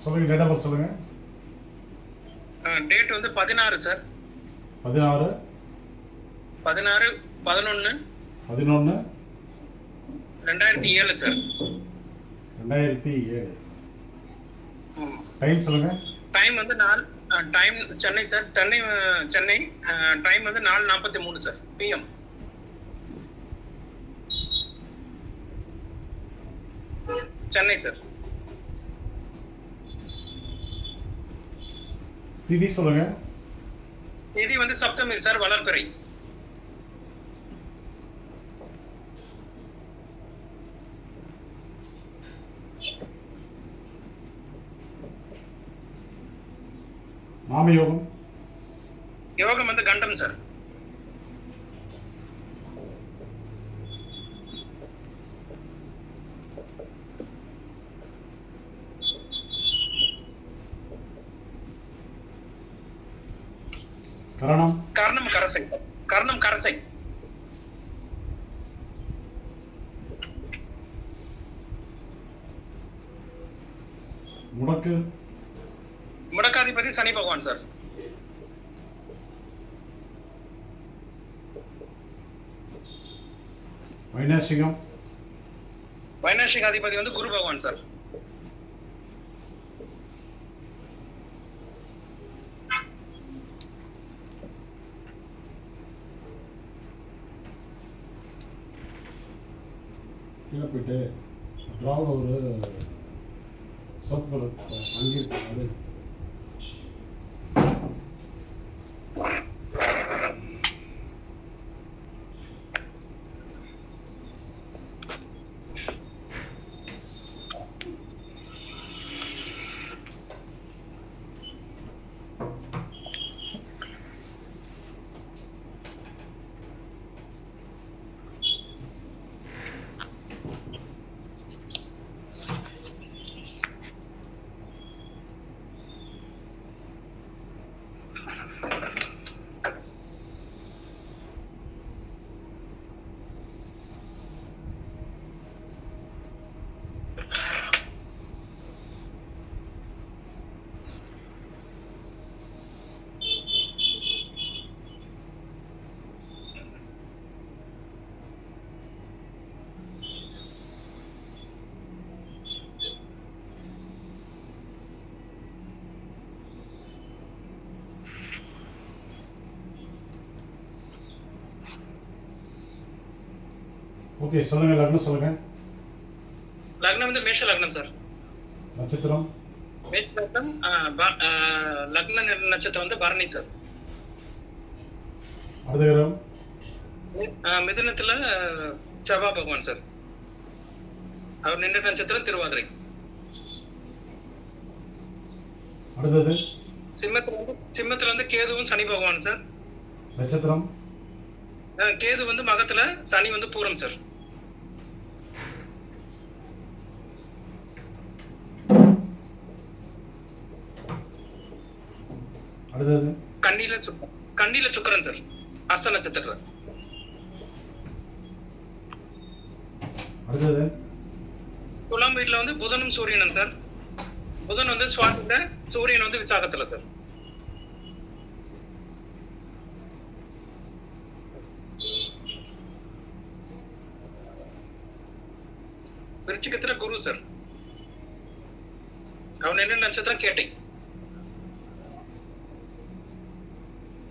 சொல்லுங்க, date of birth சொல்லுங்க. Date வந்து 16 சார். 16 11 11 2007 சார். 2007. டைம் சொல்லுங்க. டைம் வந்து time Chennai sir. Chennai. Time வந்து 4:43 சார் பிஎம். சென்னை சார். திதி சொல்லுங்க. திதி வந்து சப்தமி சார், வளர்பிறை. நாமயோகம். யோகம் வந்து கண்டம் சார். கரணம். கர்ணம் கரசை. கர்ணம் கரசை. முடக்கு. முடக்காதிபதி சனி பகவான் சார். வைநாசிகம். வைநாசிக அதிபதி வந்து குரு பகவான் சார். கீழே போயிட்டு ட்ராவில் ஒரு சோப்பு கலர் அங்கிருக்கு அது. ஓகே, சொல்லுங்க. லக்னம் சொல்லுங்க. லக்னம் வந்து மேஷ லக்னம் சார். நட்சத்திரம். மேஷ லக்னம். லக்ன நட்சத்திரம் வந்து பரணி சார். அடுத்த கிரகம். மிதுனத்துல செவ்வாய் பகவான் சார். அவர் நின்ற நட்சத்திரம் திருவாதிரை. அடுத்தது. சிம்மத்துல வந்து கேதுவும் சனி பகவான் சார். நட்சத்திரம். கேது வந்து மகத்துல, சனி வந்து பூரம் சார். அடுத்தது. கண்ணில சுக்கிரன் சார், அஸ்த நட்சத்திரம். அடுத்தது. துலாம் வீட்டுல வந்து புதனும் சூரியனும் சார். புதன் வந்து சுவாதில, சூரியன் வந்து விசாகத்துல சார். விருச்சிகத்துல குரு சார். அவன் என்ன நட்சத்திரம் கேட்டை.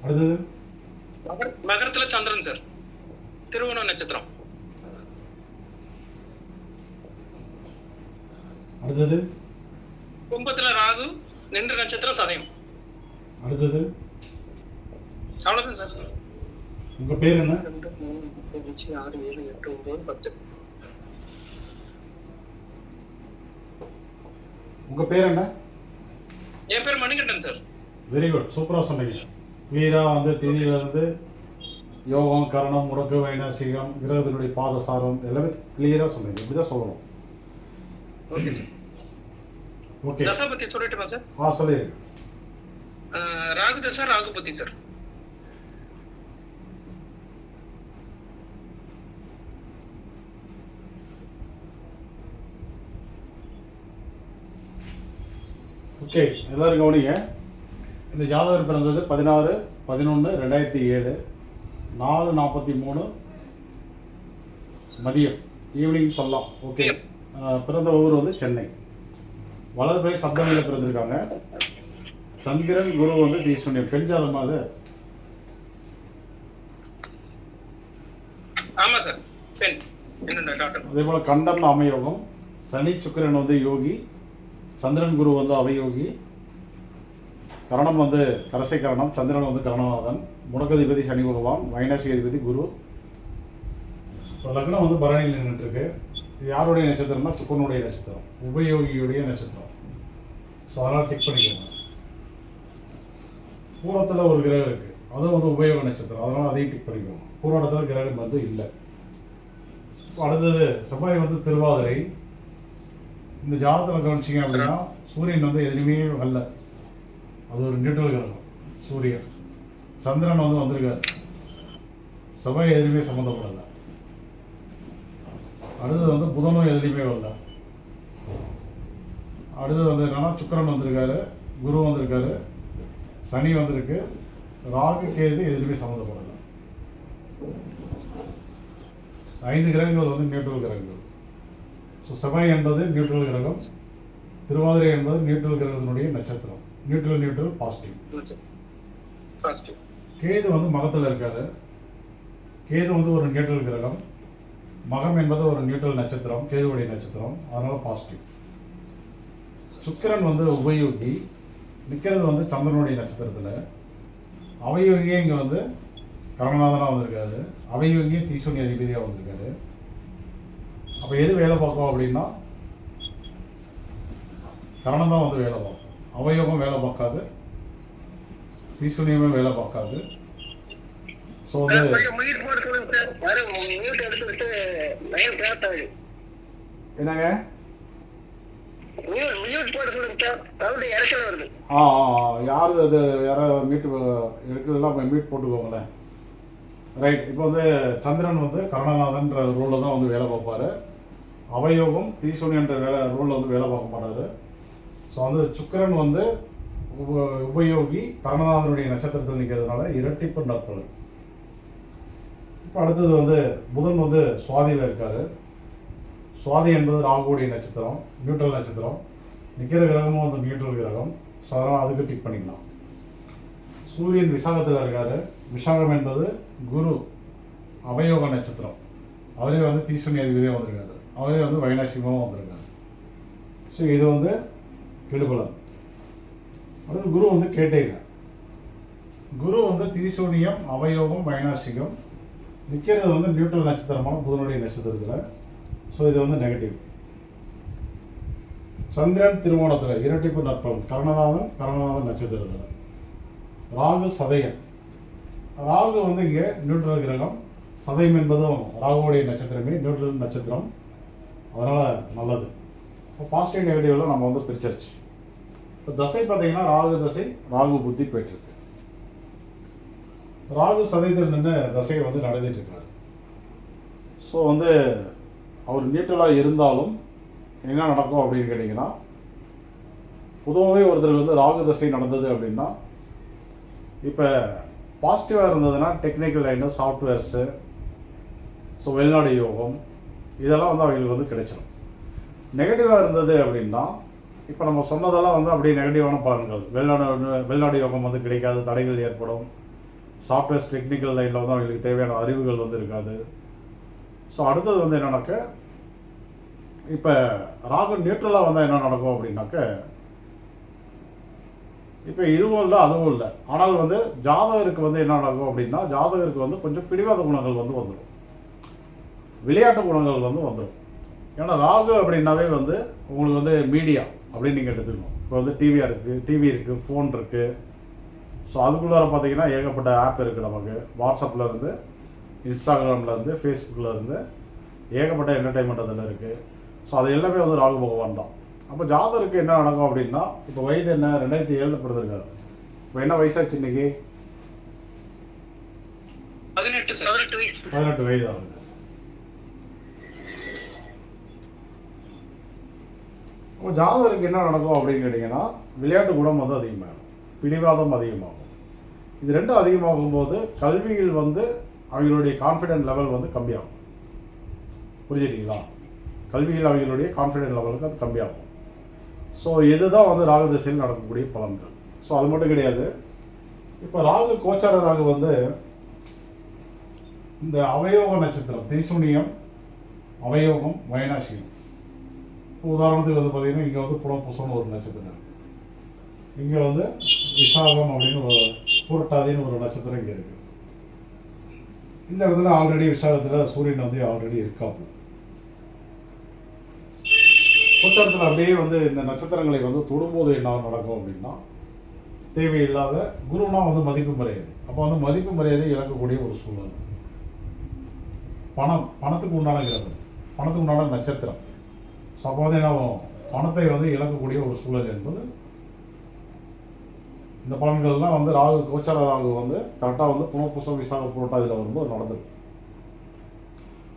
அடுத்தது. மகரத்துல சந்திரன் சார், திருவோணம் நட்சத்திரம். அடுத்தது. கும்பத்துல ராகு, நின்ற நட்சத்திரம் சதயம். அடுத்தது. அவ்வளவுதான் சார். உங்க பேர் என்ன? 2, 3, 5, 6, 7, 8, 9, 10. உங்க பேர் என்ன? என் பேர் மணிகண்டன் சார். வெரி குட், சூப்பரா சொன்னீங்க. வீரா வந்து திதியில இருந்து யோகம், கரணம், முடக்கு, வைநாசிகம், கிரகத்தினுடைய பாதசாரம் எல்லாமே கிளியரா சொன்னீங்க. இப்படிதான் சொல்லணும். Okay sir. ஓகே, தசா பத்தி சொல்லிட்டுமா சார்? சொல்லிடுங்க. ராகு தசா, ராகு பத்தி சார். ஓகே, எல்லாரும் கவனிங்க. இந்த ஜாதகர் பிறந்தது 16/11/2007 4:43 மதியம், ஈவினிங் சொல்லலாம். ஓகே, பிறந்த ஊர் வந்து சென்னை. வலதுபை சப்தமில் பிறந்திருக்காங்க. சந்திரன் குரு வந்து தீசுனியம். பெண் ஜாதகமா அது? ஆமா சார், பெண். டாக்டர். அதே போல் கண்டம் அமையோகம். சனி சுக்கிரன் வந்து யோகி, சந்திரன் குரு வந்து அவயோகி, கரணம் வந்து கரசை கரணம், சந்திரன் வந்து கரணநாதன், முடக்கதிபதி சனி பகவான், வைனாசி அதிபதி குரு. லக்னம் வந்து பரணியில் நின்றுட்டு இருக்கு. இது யாருடைய நட்சத்திரம்னா சுக்கரனுடைய நட்சத்திரம், உபயோகியுடைய நட்சத்திரம். ஸோ அதெல்லாம் டிக் பண்ணிக்கோங்க. பூரத்தில் ஒரு கிரகம் இருக்கு, அதுவும் வந்து உபயோக நட்சத்திரம், அதனால அதையும் டிக் பண்ணிக்கோங்க. பூராடத்தில் கிரகம் வந்து இல்லை. அடுத்தது செவ்வாய் வந்து திருவாதிரை. இந்த ஜாதகத்தில் கவனிச்சிங்க அப்படின்னா சூரியன் வந்து எதுலையுமே வரல, அது ஒரு நியூட்ரல் கிரகம் சூரியன். சந்திரன் வந்து வந்திருக்காரு, செவ்வாய் எதுலையுமே சம்மந்தப்படலை. அடுத்தது வந்து புதனும் எதுலையுமே வரல. அடுத்தது வந்து என்னன்னா சுக்கிரன் வந்திருக்காரு, குரு வந்திருக்காரு, சனி வந்திருக்கு, ராகு கேது எதுலையுமே சம்மந்தப்படலை. 5 கிரகங்கள் வந்து நியூட்ரல் கிரகங்கள். ஸோ செவ்வாய் என்பது நியூட்ரல் கிரகம், திருவாதிரை என்பது நியூட்ரல் கிரகத்தினுடைய நட்சத்திரம். Neutral positive. கேது வந்து மகத்தில் இருக்காரு. கேது வந்து ஒரு நியூட்ரல் கிரகம். மகம் என்பது ஒரு நியூட்ரல் நட்சத்திரம், கேதுவுடைய நட்சத்திரம், அதனால பாசிட்டிவ். சுக்கிரன் வந்து உபயோகி, நிற்கிறது வந்து சந்திரனுடைய நட்சத்திரத்தில். அவயோகியே இங்கே வந்து கரணநாதனாக வந்திருக்காரு, அவயோகியே தீசுனி அதிபதியாக வந்திருக்காரு. அப்போ எது வேலை பார்க்கும் அப்படின்னா கரணம் தான் வந்து வேலை பார்க்கும். அவயோகம் வேலை பார்க்காது, தீசுனியமே வேலை பார்க்காது. ஸோ வந்து என்னங்க யாரு அது யாராவது மீட் எடுக்கிறதெல்லாம் மீட் போட்டுக்கோங்களேன். ரைட். இப்போ வந்து சந்திரன் வந்து கரணநாதன்ற ரூலில் தான் வந்து வேலை பார்ப்பார். அவயோகம் தீசுனியன்ற ரூலில் வந்து வேலை பார்க்க மாட்டார். ஸோ வந்து சுக்கிரன் வந்து உபயோகி கரணநாதனுடைய நட்சத்திரத்தில் நிற்கிறதுனால இரட்டிப்பு நற்பலன். இப்போ அடுத்தது வந்து புதன் வந்து சுவாதியில் இருக்கார். சுவாதி என்பது ராகுவுடைய நட்சத்திரம், நியூட்ரல் நட்சத்திரம். நிற்கிற கிரகமும் வந்து நியூட்ரல் கிரகம். ஸோ அதனால் அதுக்கு டிக் பண்ணிக்கலாம். சூரியன் விசாகத்தில் இருக்கார். விசாகம் என்பது குரு, அவயோக நட்சத்திரம். அவரே வந்து தீசுனி அதிபதியாக வந்திருக்காரு, அவரே வந்து வைனாசியமாகவும் வந்திருக்காரு. ஸோ இது வந்து கெடுபலன். அடுத்து குரு வந்து கேட்டையில். குரு வந்து தீசூனியம், அவயோகம், வைனாசிகம். நிற்கிறது வந்து நியூட்ரல் நட்சத்திரமான புதனுடைய நட்சத்திரத்தில். ஸோ இது வந்து நெகட்டிவ். சந்திரன் திருவோணத்தில் இரட்டிப்பு நற்பலன், கரணநாதன் நட்சத்திரத்தில். ராகு சதயம். ராகு வந்து இங்கே நியூட்ரல் கிரகம். சதயம் என்பதும் ராகுவுடைய நட்சத்திரமே, நியூட்ரல் நட்சத்திரம், அதனால் நல்லது. இப்போ பாசிட்டிவ் நெகட்டிவ்ல நம்ம வந்து பிரிச்சிருச்சு. இப்போ தசை பார்த்தீங்கன்னா ராகு தசை, ராகு புத்தி போயிட்டுருக்கு. ராகு சதயத்தில் நின்று தசையை வந்து நடந்துட்டு இருக்காரு. ஸோ வந்து அவர் நியூட்ரலாக இருந்தாலும் என்ன நடக்கும் அப்படின்னு கேட்டிங்கன்னா, பொதுவாகவே ஒருத்தருக்கு வந்து ராகு தசை நடந்தது அப்படின்னா, இப்போ பாசிட்டிவாக இருந்ததுன்னா டெக்னிக்கல் லைனு, சாஃப்ட்வேர்ஸு, ஸோ வெளிநாடு யோகம், இதெல்லாம் வந்து அவங்களுக்கு வந்து கிடைச்சிடும். நெகட்டிவாக இருந்தது அப்படின்னா, இப்போ நம்ம சொன்னதெல்லாம் வந்து அப்படியே நெகட்டிவான பலன்கள். வெளிநாடு யோகம் வந்து கிடைக்காது, தடைகள் ஏற்படும். சாஃப்ட்வேர்ஸ் டெக்னிக்கல் லைனில் வந்து அவங்களுக்கு தேவையான அறிவுகள் வந்து இருக்காது. ஸோ அடுத்தது வந்து என்னன்னாக்க, இப்போ ராகு நியூட்ரலாக வந்தால் என்ன நடக்கும் அப்படின்னாக்க, இப்போ இதுவும் இல்லை அதுவும் இல்லை. ஆனால் வந்து ஜாதகருக்கு வந்து என்ன நடக்கும் அப்படின்னா, ஜாதகருக்கு வந்து கொஞ்சம் பிடிவாத குணங்கள் வந்து வந்துடும், விளையாட்டு குணங்கள் வந்து வந்துடும். ஏன்னா ராகு அப்படின்னாவே வந்து உங்களுக்கு வந்து மீடியா அப்படின்னு நீங்கள் எடுத்துக்கணும். இப்போ வந்து டிவி இருக்குது, ஃபோன் இருக்குது. ஸோ அதுக்குள்ளார பார்த்தீங்கன்னா ஏகப்பட்ட ஆப் இருக்குது நமக்கு. வாட்ஸ்அப்பில் இருந்து, இன்ஸ்டாகிராமில் இருந்து, ஃபேஸ்புக்கில் இருந்து ஏகப்பட்ட என்டர்டைன்மெண்ட் அதில் இருக்குது. ஸோ அது எல்லாமே வந்து ராகு பகவான் தான். அப்போ ஜாதகருக்கு என்ன நடக்கும் அப்படின்னா, இப்போ வயது என்ன, 2007 பிறந்திருக்காரு. இப்போ என்ன வயசாச்சு இன்னைக்கு? 18 வயது ஆகுது. இப்போ ஜாதகருக்கு என்ன நடக்கும் அப்படின்னு கேட்டிங்கன்னா, விளையாட்டு குணம் வந்து அதிகமாகும், பிடிவாதம் அதிகமாகும். இது ரெண்டும் அதிகமாகும் போது கல்வியில் வந்து அவங்களுடைய கான்ஃபிடென்ட் லெவல் வந்து கம்மியாகும். புரிஞ்சுட்டீங்களா? கல்வியில் அவங்களுடைய கான்ஃபிடென்ட் லெவலுக்கு அது கம்மியாகும். ஸோ இதுதான் வந்து ராகு திசையில் நடக்கக்கூடிய பலன்கள். ஸோ அது மட்டும் கிடையாது. இப்போ ராகு கோச்சார ராகு வந்து இந்த அவயோக நட்சத்திரம் தேசுனியம், அவயோகம், வைனாசியம். இப்போ உதாரணத்துக்கு வந்து பார்த்தீங்கன்னா இங்கே வந்து புனர்பூசம்னு ஒரு நட்சத்திரம், இங்கே வந்து விசாகம் அப்படின்னு ஒரு புரட்டாதின்னு ஒரு நட்சத்திரம் இங்கே இருக்குது. இந்த இடத்துல ஆல்ரெடி விசாகத்தில் சூரியன் வந்து ஆல்ரெடி இருக்காப்பு. கோச்சாரத்தில் அப்படியே வந்து இந்த நட்சத்திரங்களை வந்து தொடும்போது என்ன நடக்கும் அப்படின்னா, தேவையில்லாத குருனா வந்து மதிப்பு மரியாதை, அப்போ வந்து மதிப்பு மரியாதை இழக்கக்கூடிய ஒரு சூழல். பணத்துக்கு உண்டான கிரகம், பணத்துக்கு உண்டான நட்சத்திரம். ஸோ அப்போ வந்து என்ன ஆகும், பணத்தை வந்து இழக்கக்கூடிய ஒரு சூழல் என்பது இந்த பலன்கள்லாம் வந்து ராகு கோச்சார ராகு வந்து கரெக்டாக வந்து புனர்பூசம் விசாக புரட்டாதியில் வரும்போது நடந்திருக்கும்.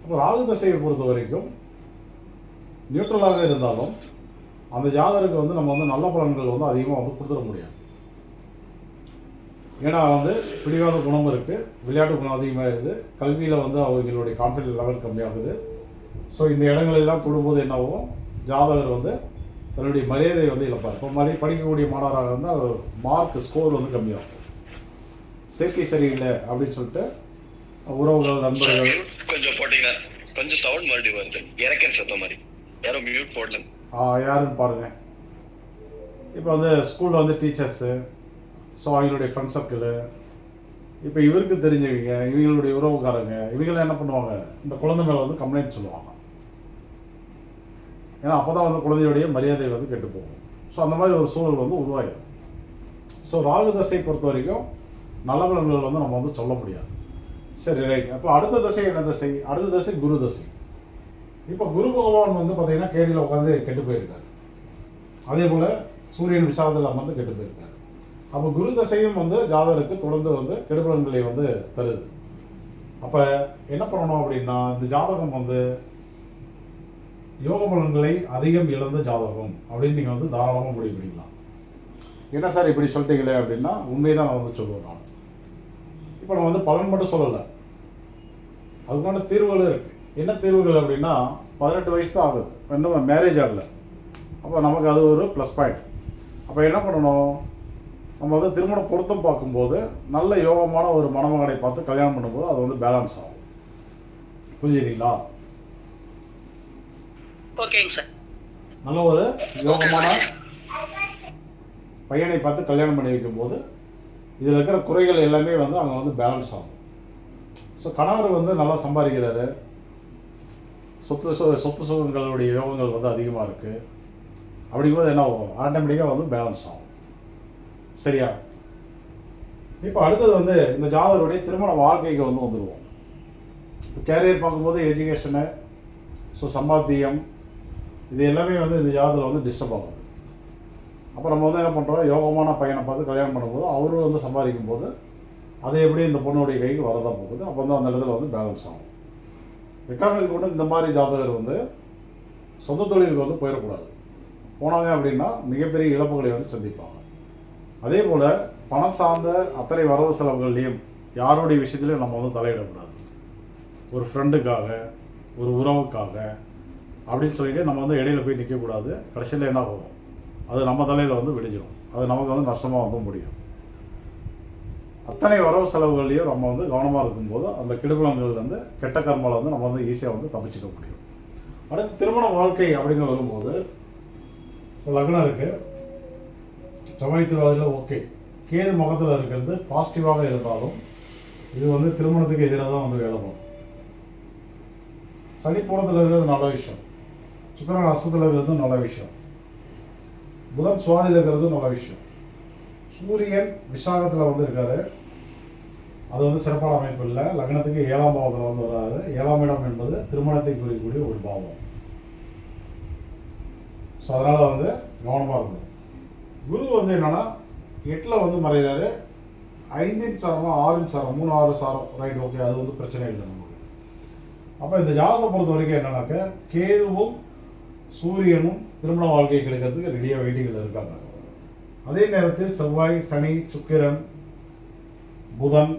அப்போ ராகு தசையை பொறுத்த வரைக்கும் நியூட்ரலாக இருந்தாலும் அந்த ஜாதகருக்கு வந்து நம்ம வந்து நல்ல பலன்கள் வந்து அதிகமாக வந்து கொடுத்துட முடியாது. ஏன்னா வந்து பிடிவாத குணம் இருக்குது, விளையாட்டு குணம் அதிகமாக இருக்குது, கல்வியில் வந்து அவங்களுடைய கான்ஃபிடன்ஸ் லெவல் கம்மியாகுது. ஸோ இந்த இடங்களெல்லாம் தொடும்போது என்ன ஆகும், ஜாதகர் வந்து தன்னுடைய மரியாதையை வந்து இழப்பார். இப்போ படிக்கக்கூடிய மாணவராக இருந்தால் மார்க் ஸ்கோர் வந்து கம்மியாகும். சேர்க்கை சரியில்லை அப்படின்னு சொல்லிட்டு உறவுகள், நண்பர்கள் கொஞ்சம் போட்டீங்கன்னா கொஞ்சம் சவுண்ட் மறுபடியும் வருது, இறக்கன் சத்தம் மாதிரி. யாரும் மியூட் போடல. யாருன்னு பாருங்கள். இப்போ வந்து ஸ்கூலில் வந்து டீச்சர்ஸு, ஸோ அவங்களுடைய ஃப்ரெண்ட் சர்க்கிளு, இப்போ இவருக்கு தெரிஞ்சவங்க, இவங்களுடைய உறவுக்காரங்க, இவங்களாம் என்ன பண்ணுவாங்க, இந்த குழந்தை மேலே வந்து கம்ப்ளைண்ட் சொல்லுவாங்க. ஏன்னா அப்போ தான் வந்து குழந்தையுடைய மரியாதை வந்து கெட்டு போகும். ஸோ அந்த மாதிரி ஒரு சூழல் வந்து உருவாயிடும். ஸோ ராகு தசை பொறுத்த வரைக்கும் நல்ல பலன்கள் வந்து நம்ம வந்து சொல்ல முடியாது. சரி, ரைட். அப்போ அடுத்த தசை என்ன தசை? அடுத்த தசை குரு தசை. இப்போ குரு பகவான் வந்து பார்த்தீங்கன்னா கேடியில் உட்காந்து கெட்டு போயிருக்காரு. அதே போல் சூரியன் விசாகத்தில் அமர்ந்து கெட்டு போயிருக்காரு. அப்போ குரு தசையும் வந்து ஜாதகருக்கு தொடர்ந்து வந்து கெடுபலன்களை வந்து தருது. அப்போ என்ன பண்ணணும் அப்படின்னா, இந்த ஜாதகம் வந்து யோக பலன்களை அதிகம் இழந்த ஜாதகம் அப்படின்னு நீங்கள் வந்து தாராளமாக முடிவு பண்ணிக்கலாம். என்ன சார் இப்படி சொல்லிட்டீங்களே அப்படின்னா, உண்மைதான் நான் வந்து சொல்லுவேன். நான் இப்போ நான் வந்து பலன் மட்டும் சொல்லலை, அதுக்கான தீர்வுகளும் இருக்குது. என்ன தீர்வுகள் அப்படின்னா, 18 வயசு தான் ஆகுது, இன்னும் மேரேஜ் ஆகலை. அப்போ நமக்கு அது ஒரு ப்ளஸ் பாயிண்ட். அப்போ என்ன பண்ணணும், நம்ம வந்து திருமண பொருத்தம் பார்க்கும்போது நல்ல யோகமான ஒரு மணமகனை பார்த்து கல்யாணம் பண்ணும்போது அது வந்து பேலன்ஸ் ஆகும். புரிஞ்சுக்கிறீங்களா? ஓகேங்க சார். நல்ல ஒரு யோகமான பையனை பார்த்து கல்யாணம் பண்ணி வைக்கும்போது இதில் இருக்கிற குறைகள் எல்லாமே வந்து அங்கே வந்து பேலன்ஸ் ஆகும். ஸோ கணவர் வந்து நல்லா சம்பாதிக்கிறாரு, சொத்து சுகங்களுடைய யோகங்கள் வந்து அதிகமாக இருக்குது. அப்படிங்கும்போது என்ன ஆகும், ஆட்டோமேட்டிக்காக வந்து பேலன்ஸ் ஆகும். சரியா? இப்போ அடுத்தது வந்து இந்த ஜாதகருடைய திருமண வாழ்க்கைக்கு வந்து வந்துடுவோம். இப்போ கேரியர் பார்க்கும்போது எஜுகேஷனு, ஸோ சம்பாத்தியம், இது எல்லாமே வந்து இந்த ஜாதகத்தில் வந்து டிஸ்டர்ப் ஆகுது. அப்போ நம்ம வந்து என்ன பண்ணுறோம், யோகமான பையனை பார்த்து கல்யாணம் பண்ணும்போது அவரும் வந்து சம்பாதிக்கும் போது அது எப்படி இந்த பொண்ணுடைய கைக்கு வரதான் போகுது. அப்போ வந்து அந்த இடத்துல வந்து பேலன்ஸ் ஆகும். எக்காரணத்துக்கு கொண்டு இந்த மாதிரி ஜாதகர் வந்து சொந்த தொழிலுக்கு வந்து போயிடக்கூடாது. போனாங்க அப்படின்னா மிகப்பெரிய இழப்புகளை வந்து சந்திப்பாங்க. அதே போல் பணம் சார்ந்த அத்தனை வரவு செலவுகள்லையும் யாருடைய விஷயத்துலையும் நம்ம வந்து தலையிடக்கூடாது. ஒரு ஃப்ரெண்டுக்காக, ஒரு உறவுக்காக அப்படின்னு சொல்லிட்டு நம்ம வந்து இடையில போய் நிற்கக்கூடாது. கடைசியில் என்ன ஆகும், அது நம்ம தலையில் வந்து விடிஞ்சிடும். அது நமக்கு வந்து நஷ்டமாக வந்து முடியும். அத்தனை வரவு செலவுகள்லையும் நம்ம வந்து கவனமாக இருக்கும்போது அந்த கெடுபலன்கள்லேருந்து, கெட்ட கர்மாவில் வந்து நம்ம வந்து ஈஸியாக வந்து தப்பிச்சிக்க முடியும். அடுத்து திருமண வாழ்க்கை அப்படின்னு வரும்போது லக்னம் இருக்குது, செவ்வாய் திருவாதிரையில் ஓகே, கேது முகத்தில் இருக்கிறது பாசிட்டிவாக இருந்தாலும் இது வந்து திருமணத்துக்கு எதிராக தான் வந்து வேலை பண்ணும். சனி பூரத்தில் இருக்கிறது நல்ல விஷயம், சுக்கிரன் அஸ்தத்தில் இருக்கிறது நல்ல விஷயம், புதன் சுவாதியில் இருக்கிறது நல்ல விஷயம், சூரியன் விசாகத்தில் வந்து இருக்காரு, அது வந்து சிறப்பான அமைப்பு இல்லை. லக்னத்துக்கு 7ஆம் பாவத்தில் வந்து வராது. 7ஆம் இடம் என்பது திருமணத்தை குறிக்கக்கூடிய ஒரு பாவம். ஸோ அதனால் வந்து கவனமாக இருக்கணும். குரு வந்து என்னென்னா 8ல் வந்து மறைகிறாரு, 5இன் சாரமா 6இன் சாரம், 3 6 சாரம், ரைட், ஓகே, அது வந்து பிரச்சனை இல்லை நமக்கு. அப்போ இந்த ஜாதகத்தை பொறுத்த வரைக்கும் என்னன்னாக்க, கேதுவும் சூரியனும் திருமண வாழ்க்கையை கிடைக்கிறதுக்கு ரெடியாக வெயிட்டிங்கில் இருக்காங்க. அதே நேரத்தில் செவ்வாய், சனி, சுக்கிரன், புதன்,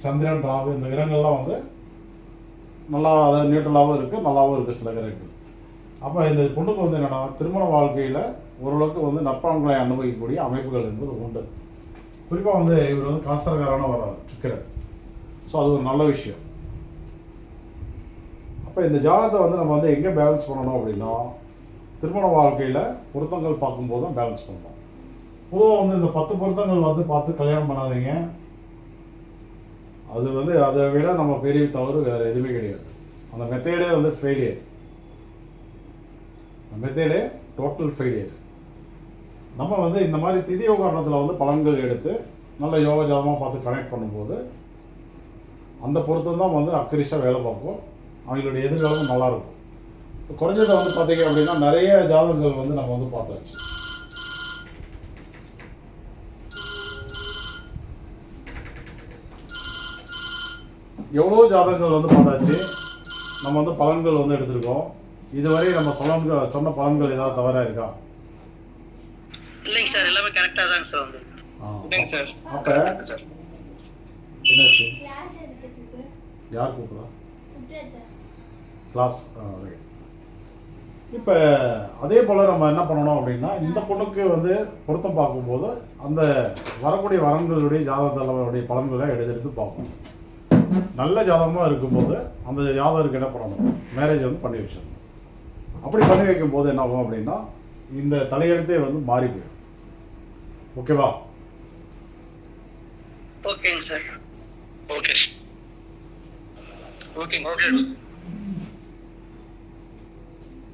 சந்திரன், ராகு இந்த கிரகங்கள்லாம் வந்து நல்லா அதாவது நியூட்ரலாகவும் இருக்குது, நல்லாவும் இருக்குது சில கிரகங்கள். அப்போ இந்த பொண்ணுக்கு வந்து என்னென்னா திருமண வாழ்க்கையில் ஓரளவுக்கு வந்து நற்பலன்களை அனுபவிக்கக்கூடிய அமைப்புகள் என்பது உண்டு. குறிப்பாக வந்து இவர் வந்து காசரகாரான வர்றார் சுக்கிரன். ஸோ அது ஒரு நல்ல விஷயம். அப்போ இந்த ஜாதகத்தை வந்து நம்ம வந்து எங்கே பேலன்ஸ் பண்ணணும் அப்படின்னா திருமண வாழ்க்கையில் பொருத்தங்கள் பார்க்கும்போது தான் பேலன்ஸ் பண்ணணும். பொதுவாக வந்து இந்த 10 பொருத்தங்கள் வந்து பார்த்து கல்யாணம் பண்ணாதீங்க. அது வந்து அதை விட நம்ம பெரிய தவறு வேறு எதுவுமே கிடையாது. அந்த மெத்தேடே வந்து ஃபெயிலியர். மெத்தேடே total failure. நம்ம வந்து இந்த மாதிரி திதி யோகாரணத்தில் வந்து பலன்கள் எடுத்து நல்ல யோக ஜாதகமாக பார்த்து கனெக்ட் பண்ணும்போது அந்த பொருத்தம் தான் வந்து அக்கரிஷாக வேலை பார்க்கும். அவங்களுடைய எதிர்காலமும் நல்லாயிருக்கும். இப்போ குறைஞ்சதை வந்து பார்த்தீங்க அப்படின்னா நிறைய ஜாதகங்கள் வந்து நம்ம வந்து பார்த்தாச்சு. எவ்வளோ ஜாதகங்கள் வந்து பார்த்தாச்சு. நம்ம வந்து பலன்கள் வந்து எடுத்திருக்கோம். இதுவரை நம்ம சொன்ன பலன்கள் ஏதாவது தவறாக இருக்கா? இல்லைங்க சார், எல்லாமே கரெக்டாக தாங்க சார் வந்து. இல்லைங்க சார். அப்போ சார் என்னாச்சு? யார் கூப்பிட்றா? கிளாஸ். ரைட். இப்போ அதே போல் நம்ம என்ன பண்ணணும் அப்படின்னா இந்த பொண்ணுக்கு வந்து பொருத்தம் பார்க்கும்போது அந்த வரக்கூடிய வரன்களுடைய ஜாதகத்தோடைய பலன்களை எடுத்து பார்க்கணும். நல்ல ஜாதகமாக இருக்கும்போது அந்த ஜாதகருக்கு என்ன பண்ணணும், மேரேஜ் வந்து பண்ணி வச்சிடணும். அப்படி பண்ணி வைக்கும்போது என்ன ஆகும் அப்படின்னா இந்த தலையெழுத்தே வந்து மாறி போயிடும். ஓகேவா? ஓகேங்க சார். ஓகே ஓகேங்க ஓகே.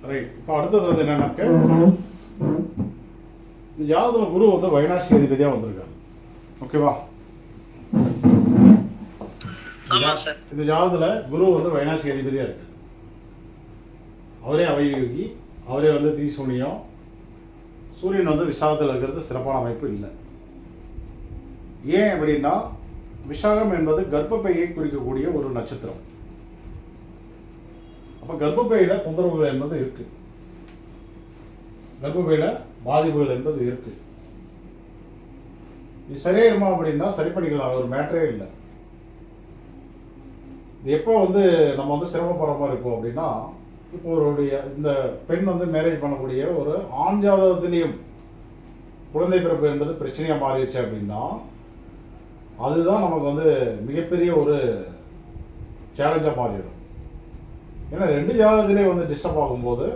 ரைட். இப்போ அடுத்தது வந்து என்னன்னாக்க இந்த ஜாதகத்தில் குரு வந்து வைநாசிக அதிபதியாக வந்திருக்காரு. ஓகேவா? ஆமாம் சார். இந்த ஜாதகத்தில் குரு வந்து வைநாசிக அதிபதியாக இருக்கு. அவரே அவயோகி, அவரே வந்து தீசூனியம். சூரியன் வந்து விசாகத்தில் இருக்கிறது சிறப்பான அமைப்பு இல்லை. ஏன் அப்படின்னா விசாகம் என்பது கர்ப்பப்பையை குறிக்கக்கூடிய ஒரு நட்சத்திரம். அப்போ கர்ப்பப்பையில் தொந்தரவுகள் என்பது இருக்கு, கர்ப்பப்பையில் பாதிப்புகள் என்பது இருக்கு. இது சரியாயிருமா அப்படின்னா சரி பண்ணிக்கலாம், ஒரு மேட்டரே இல்லை. இது எப்போ வந்து நம்ம வந்து சிரமப்படுற மாதிரி இருக்கும் அப்படின்னா இப்போ ஒருடைய இந்த பெண் வந்து மேரேஜ் பண்ணக்கூடிய ஒரு ஆண் ஜாதகத்திலையும் குழந்தை பிறப்பு என்பது பிரச்சனையாக மாறிடுச்சு அப்படின்னா அதுதான் நமக்கு வந்து மிகப்பெரிய ஒரு சேலஞ்சாக மாறிடும். ஏன்னா 2 ஜாதகத்திலே வந்து டிஸ்டர்ப் ஆகும்போது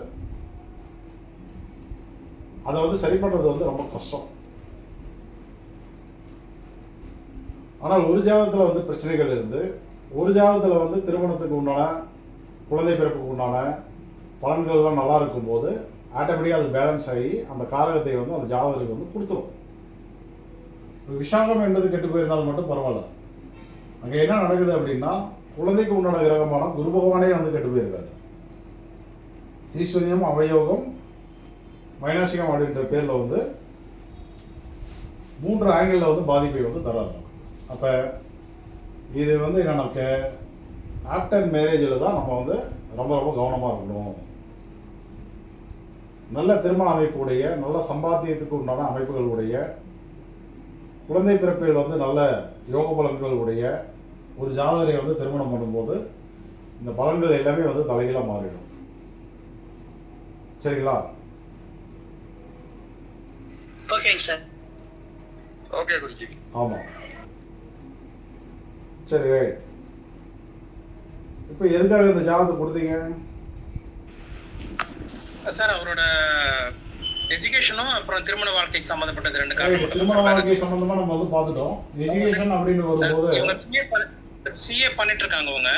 அதை வந்து சரி பண்ணுறது வந்து ரொம்ப கஷ்டம். ஆனால் ஒரு ஜாதகத்தில் வந்து பிரச்சனைகள் இருந்து ஒரு ஜாதகத்தில் வந்து திருமணத்துக்கு உண்டான குழந்தை பிறப்புக்கு உண்டான பலன்கள்லாம் நல்லா இருக்கும்போது ஆட்டோமேட்டிக்காக அது பேலன்ஸ் ஆகி அந்த காரகத்தை வந்து அந்த ஜாதகத்துக்கு வந்து கொடுத்துரும். இப்போ விஷாகம் என்பது கெட்டு போயிருந்தாலும் மட்டும் பரவாயில்ல. அங்கே என்ன நடக்குது அப்படின்னா குழந்தைக்கு உண்டான கிரகமான குரு பகவானே வந்து கெட்டு போயிருக்காரு. தீசூன்யம், அவயோகம், வைநாசிகம் அப்படின்ற பேரில் வந்து 3 ஆங்கிளில் வந்து பாதிப்பை வந்து தராங்க. அப்போ இது வந்து என்னன்னாக்க ஆஃப்டர் மேரேஜில் தான் நம்ம வந்து ரொம்ப ரொம்ப கவனமாக இருக்கணும். நல்ல திருமண அமைப்புடைய, நல்ல சம்பாத்தியத்துக்கு உண்டான அமைப்புகளுடைய, குழந்தை பிறப்பில் வந்து நல்ல யோக பலன்களுடைய ஒரு ஜாதகரை வந்து திருமணம் பண்ணும்போது இந்த பலன்கள் எல்லாமே வந்து தலைகீழாக மாறிடும். சரிங்களா? ஓகேங்க சார். ஓகே குருஜி. ஆமாம். சரி, ரைட். இப்போ எதுக்காக இந்த ஜாதகத்தை கொடுத்தீங்க சார்? அவரோட எஜுகேஷனும் அப்புறம் திருமண வாழ்க்கைக்கு சம்பந்தப்பட்டது 2 காரணம். திருமண வாழ்க்கை சம்பந்தமா நம்ம வந்து பார்த்துட்டோம். எஜுகேஷன் அப்படின்னு வரும்போது இவங்க சிஏ பண்ணிட்டு இருக்காங்க அவங்க.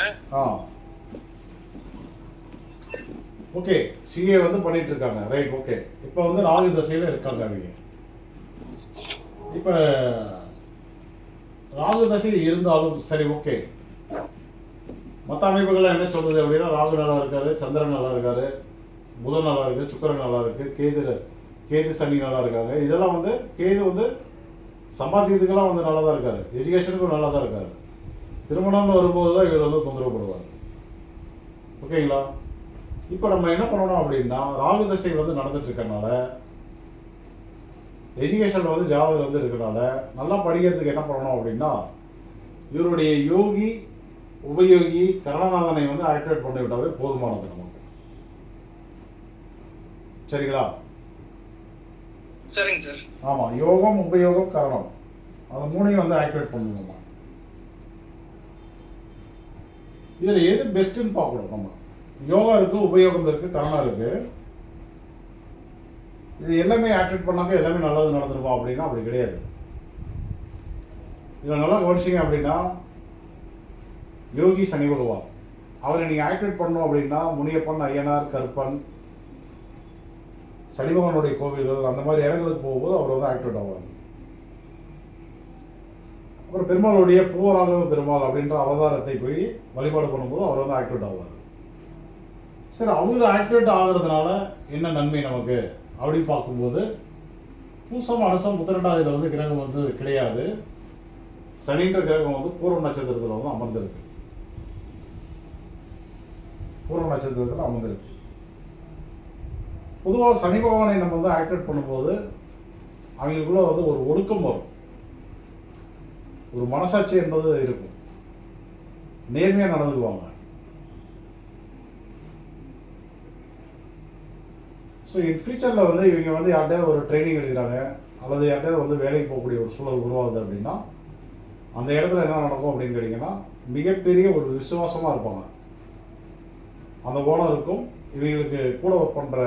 ஓகே, சிஏ வந்து பண்ணிட்டு இருக்காங்க. ரைட். ஓகே. இப்போ வந்து ராகு தசையில இருக்காங்க அவங்க. இப்போ ராகு தசை இருந்தாலும் சரி, ஓகே. மற்ற அமைப்புகள்லாம் என்ன சொல்றது அப்படின்னா ராகு நல்லா இருக்காரு, சந்திரன் நல்லா இருக்காரு, புதன் நல்லா இருக்கு, சுக்கிரன் நல்லா இருக்கு, கேது சனி நல்லா இருக்காங்க. இதெல்லாம் வந்து கேது வந்து சம்பாத்தியத்துக்கெல்லாம் வந்து நல்லா தான் இருக்காரு, எஜுகேஷனுக்கும் நல்லா தான் இருக்காரு. திருமணம்னு வரும்போது தான் இவர் வந்து தொந்தரவுப்படுவார். ஓகேங்களா? இப்போ நம்ம என்ன பண்ணணும் அப்படின்னா ராகு தசை வந்து நடந்துட்டு இருக்கனால எஜுகேஷனில் வந்து ஜாதகர் வந்து இருக்கிறனால நல்லா படிக்கிறதுக்கு என்ன பண்ணணும் அப்படின்னா இவருடைய யோகி உபயோகி கரணநாதனை வந்து ஆக்டிவேட் பண்ணி விட்டாவே போதுமானது நமக்கு. சரிங்களா? சரிங்க சார். ஆமாம், யோகம் உபயோகம் கரணம் அந்த மூணையும் வந்து ஆக்டிவேட் பண்ணணுமா. இதில் எது பெஸ்ட்டுன்னு பார்க்கணும் நம்ம. யோகா இருக்குது, உபயோகம் இருக்குது, கரணம் இருக்குது. இது எல்லாமே ஆக்டிவேட் பண்ணாக்க எல்லாமே நல்லது நடந்துருமா அப்படின்னா அப்படி கிடையாது. இதில் நல்லா கவனிச்சிங்க அப்படின்னா யோகி சனி பகவான் அவரை நீங்கள் ஆக்டிவேட் பண்ணணும் அப்படின்னா முனியப்பன், ஐயனார், கருப்பன், சனி பகவானுடைய கோவில்கள் அந்த மாதிரி இடங்களுக்கு போகும்போது அவர் வந்து ஆக்டிவேட் ஆவார். அப்புறம் பெருமாளுடைய பூவராக பெருமாள் அப்படின்ற அவதாரத்தை போய் வழிபாடு பண்ணும்போது அவர் வந்து ஆக்டிவேட் ஆவார். சரி, அவர் ஆக்டிவேட் ஆகுறதுனால என்ன நன்மை நமக்கு அப்படின்னு பார்க்கும்போது பூசம் அனுசம் உத்திரட்டாதியில் வந்து கிரகம் வந்து கிடையாது. சனின்ற கிரகம் வந்து பூர்வ நட்சத்திரத்தில் வந்து அமர்ந்திருக்கு. பூர்வ நட்சத்திரத்தில் அமர்ந்திருக்கு. பொதுவாக சனி பகவானை நம்ம வந்து ஆக்டிவேட் பண்ணும்போது அவங்களுக்குள்ள வந்து ஒரு ஒழுக்கம் வரும், ஒரு மனசாட்சி என்பது இருக்கும், நேர்மையாக நடந்துக்குவாங்க. ஸோ இன் ஃபியூச்சரில் வந்து இவங்க வந்து யார்கிட்டயாவது ஒரு ட்ரைனிங் எடுக்கிறாங்க அல்லது யார்கிட்டயாவது வந்து வேலைக்கு போகக்கூடிய ஒரு சூழல் உருவாகுது அப்படின்னா அந்த இடத்துல என்ன நடக்கும் அப்படின்னு கேட்டிங்கன்னா மிகப்பெரிய ஒரு விசுவாசமாக இருப்பாங்க. அந்த ஓனருக்கும் இவங்களுக்கு கூட ஒர்க் பண்ணுற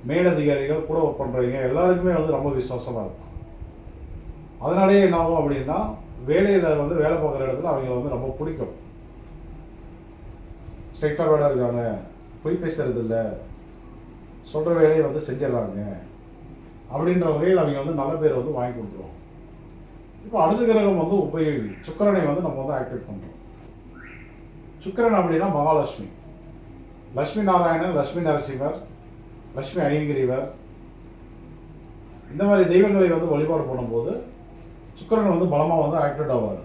மேலதிகாரிகள், கூட ஒர்க் பண்ணுறவங்க எல்லாருக்குமே வந்து ரொம்ப விசுவாசமாக இருப்பாங்க. அதனாலேயே என்ன ஆகும் அப்படின்னா வேலையில் வந்து வேலை பார்க்குற இடத்துல அவங்கள வந்து ரொம்ப பிடிக்கும். ஸ்ட்ரைட் ஃபார்வர்டாக இருக்காங்க, பொய் பேசுறது இல்லை, சொல்கிற வேலையை வந்து செஞ்சிடறாங்க அப்படின்ற வகையில் அவங்க வந்து நல்ல பேர் வந்து வாங்கி கொடுத்துருவாங்க. இப்போ அடுத்த கிரகம் வந்து உபயோகி சுக்கிரனை வந்து நம்ம வந்து ஆக்டிவேட் பண்ணுறோம். சுக்கிரன் அப்படின்னா மகாலட்சுமி, லட்சுமி நாராயணன், லட்சுமி நரசிம்மர், லட்சுமி ஐயங்கிரிவர் இந்த மாதிரி தெய்வங்களை வந்து வழிபாடு பண்ணும்போது சுக்கிரன் வந்து பலமாக வந்து ஆக்டிவேட் ஆவார்.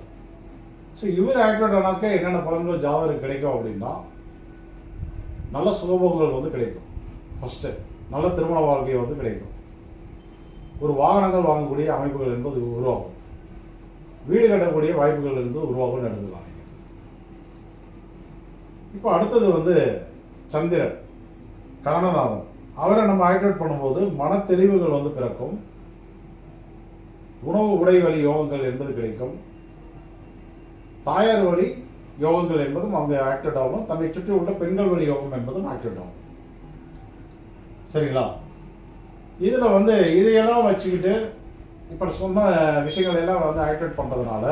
ஸோ இவர் ஆக்டிவேட் ஆனாக்க என்னென்ன பலன்கள் ஜாதகருக்கு கிடைக்கும் அப்படின்னா நல்ல சுகபோகங்கள் வந்து கிடைக்கும். ஃபஸ்ட்டு நல்ல திருமண வாழ்க்கை வந்து கிடைக்கும். ஒரு வாகனங்கள் வாங்கக்கூடிய அமைப்புகள் என்பது உருவாகும். வீடு கட்டக்கூடிய வாய்ப்புகள் என்பது உருவாகும் எடுத்துக்கலாம். இப்போ அடுத்தது வந்து சந்திரன் கரணநாதன், அவரை நம்ம ஆக்டிவேட் பண்ணும்போது மன தெளிவுகள் வந்து பிறக்கும். உணவு உடை வழி யோகங்கள் என்பது கிடைக்கும். தாயார் வழி யோகங்கள் என்பதும் அவங்க ஆக்டிவேட் ஆகும். தன்னை சுற்றி உள்ள பெண்கள் வழி யோகம் என்பதும் ஆக்டிவேட் ஆகும். சரிங்களா? இதில் வந்து இதையெல்லாம் வச்சுக்கிட்டு இப்போ சொன்ன விஷயங்கள் எல்லாம் வந்து ஆக்டிவேட் பண்ணுறதுனால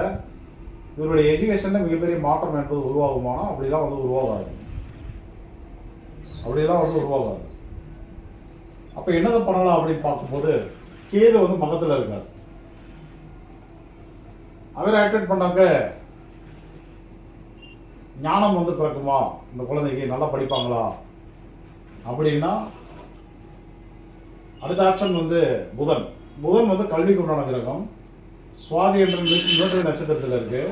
இவருடைய எஜுகேஷனில் மிகப்பெரிய மாற்றம் என்பது உருவாகுமானா அப்படிலாம் வந்து உருவாகாது. அப்படிலாம் வந்து உருவாகாது. அப்போ என்னதை பண்ணலாம் அப்படின்னு பார்க்கும்போது கேது வந்து மகத்தில் இருக்கார். அவர் ஆக்டிவேட் பண்ணாக்க ஞானம் வந்து பிறக்குமா, இந்த குழந்தைக்கு நல்லா படிப்பாங்களா அப்படின்னா அடுத்த ஆப்ஷன் வந்து புதன். புதன் வந்து கல்விக்கு உண்டான கிரகம். சுவாதி என்ற இன்னொரு நட்சத்திரத்தில் இருக்கு.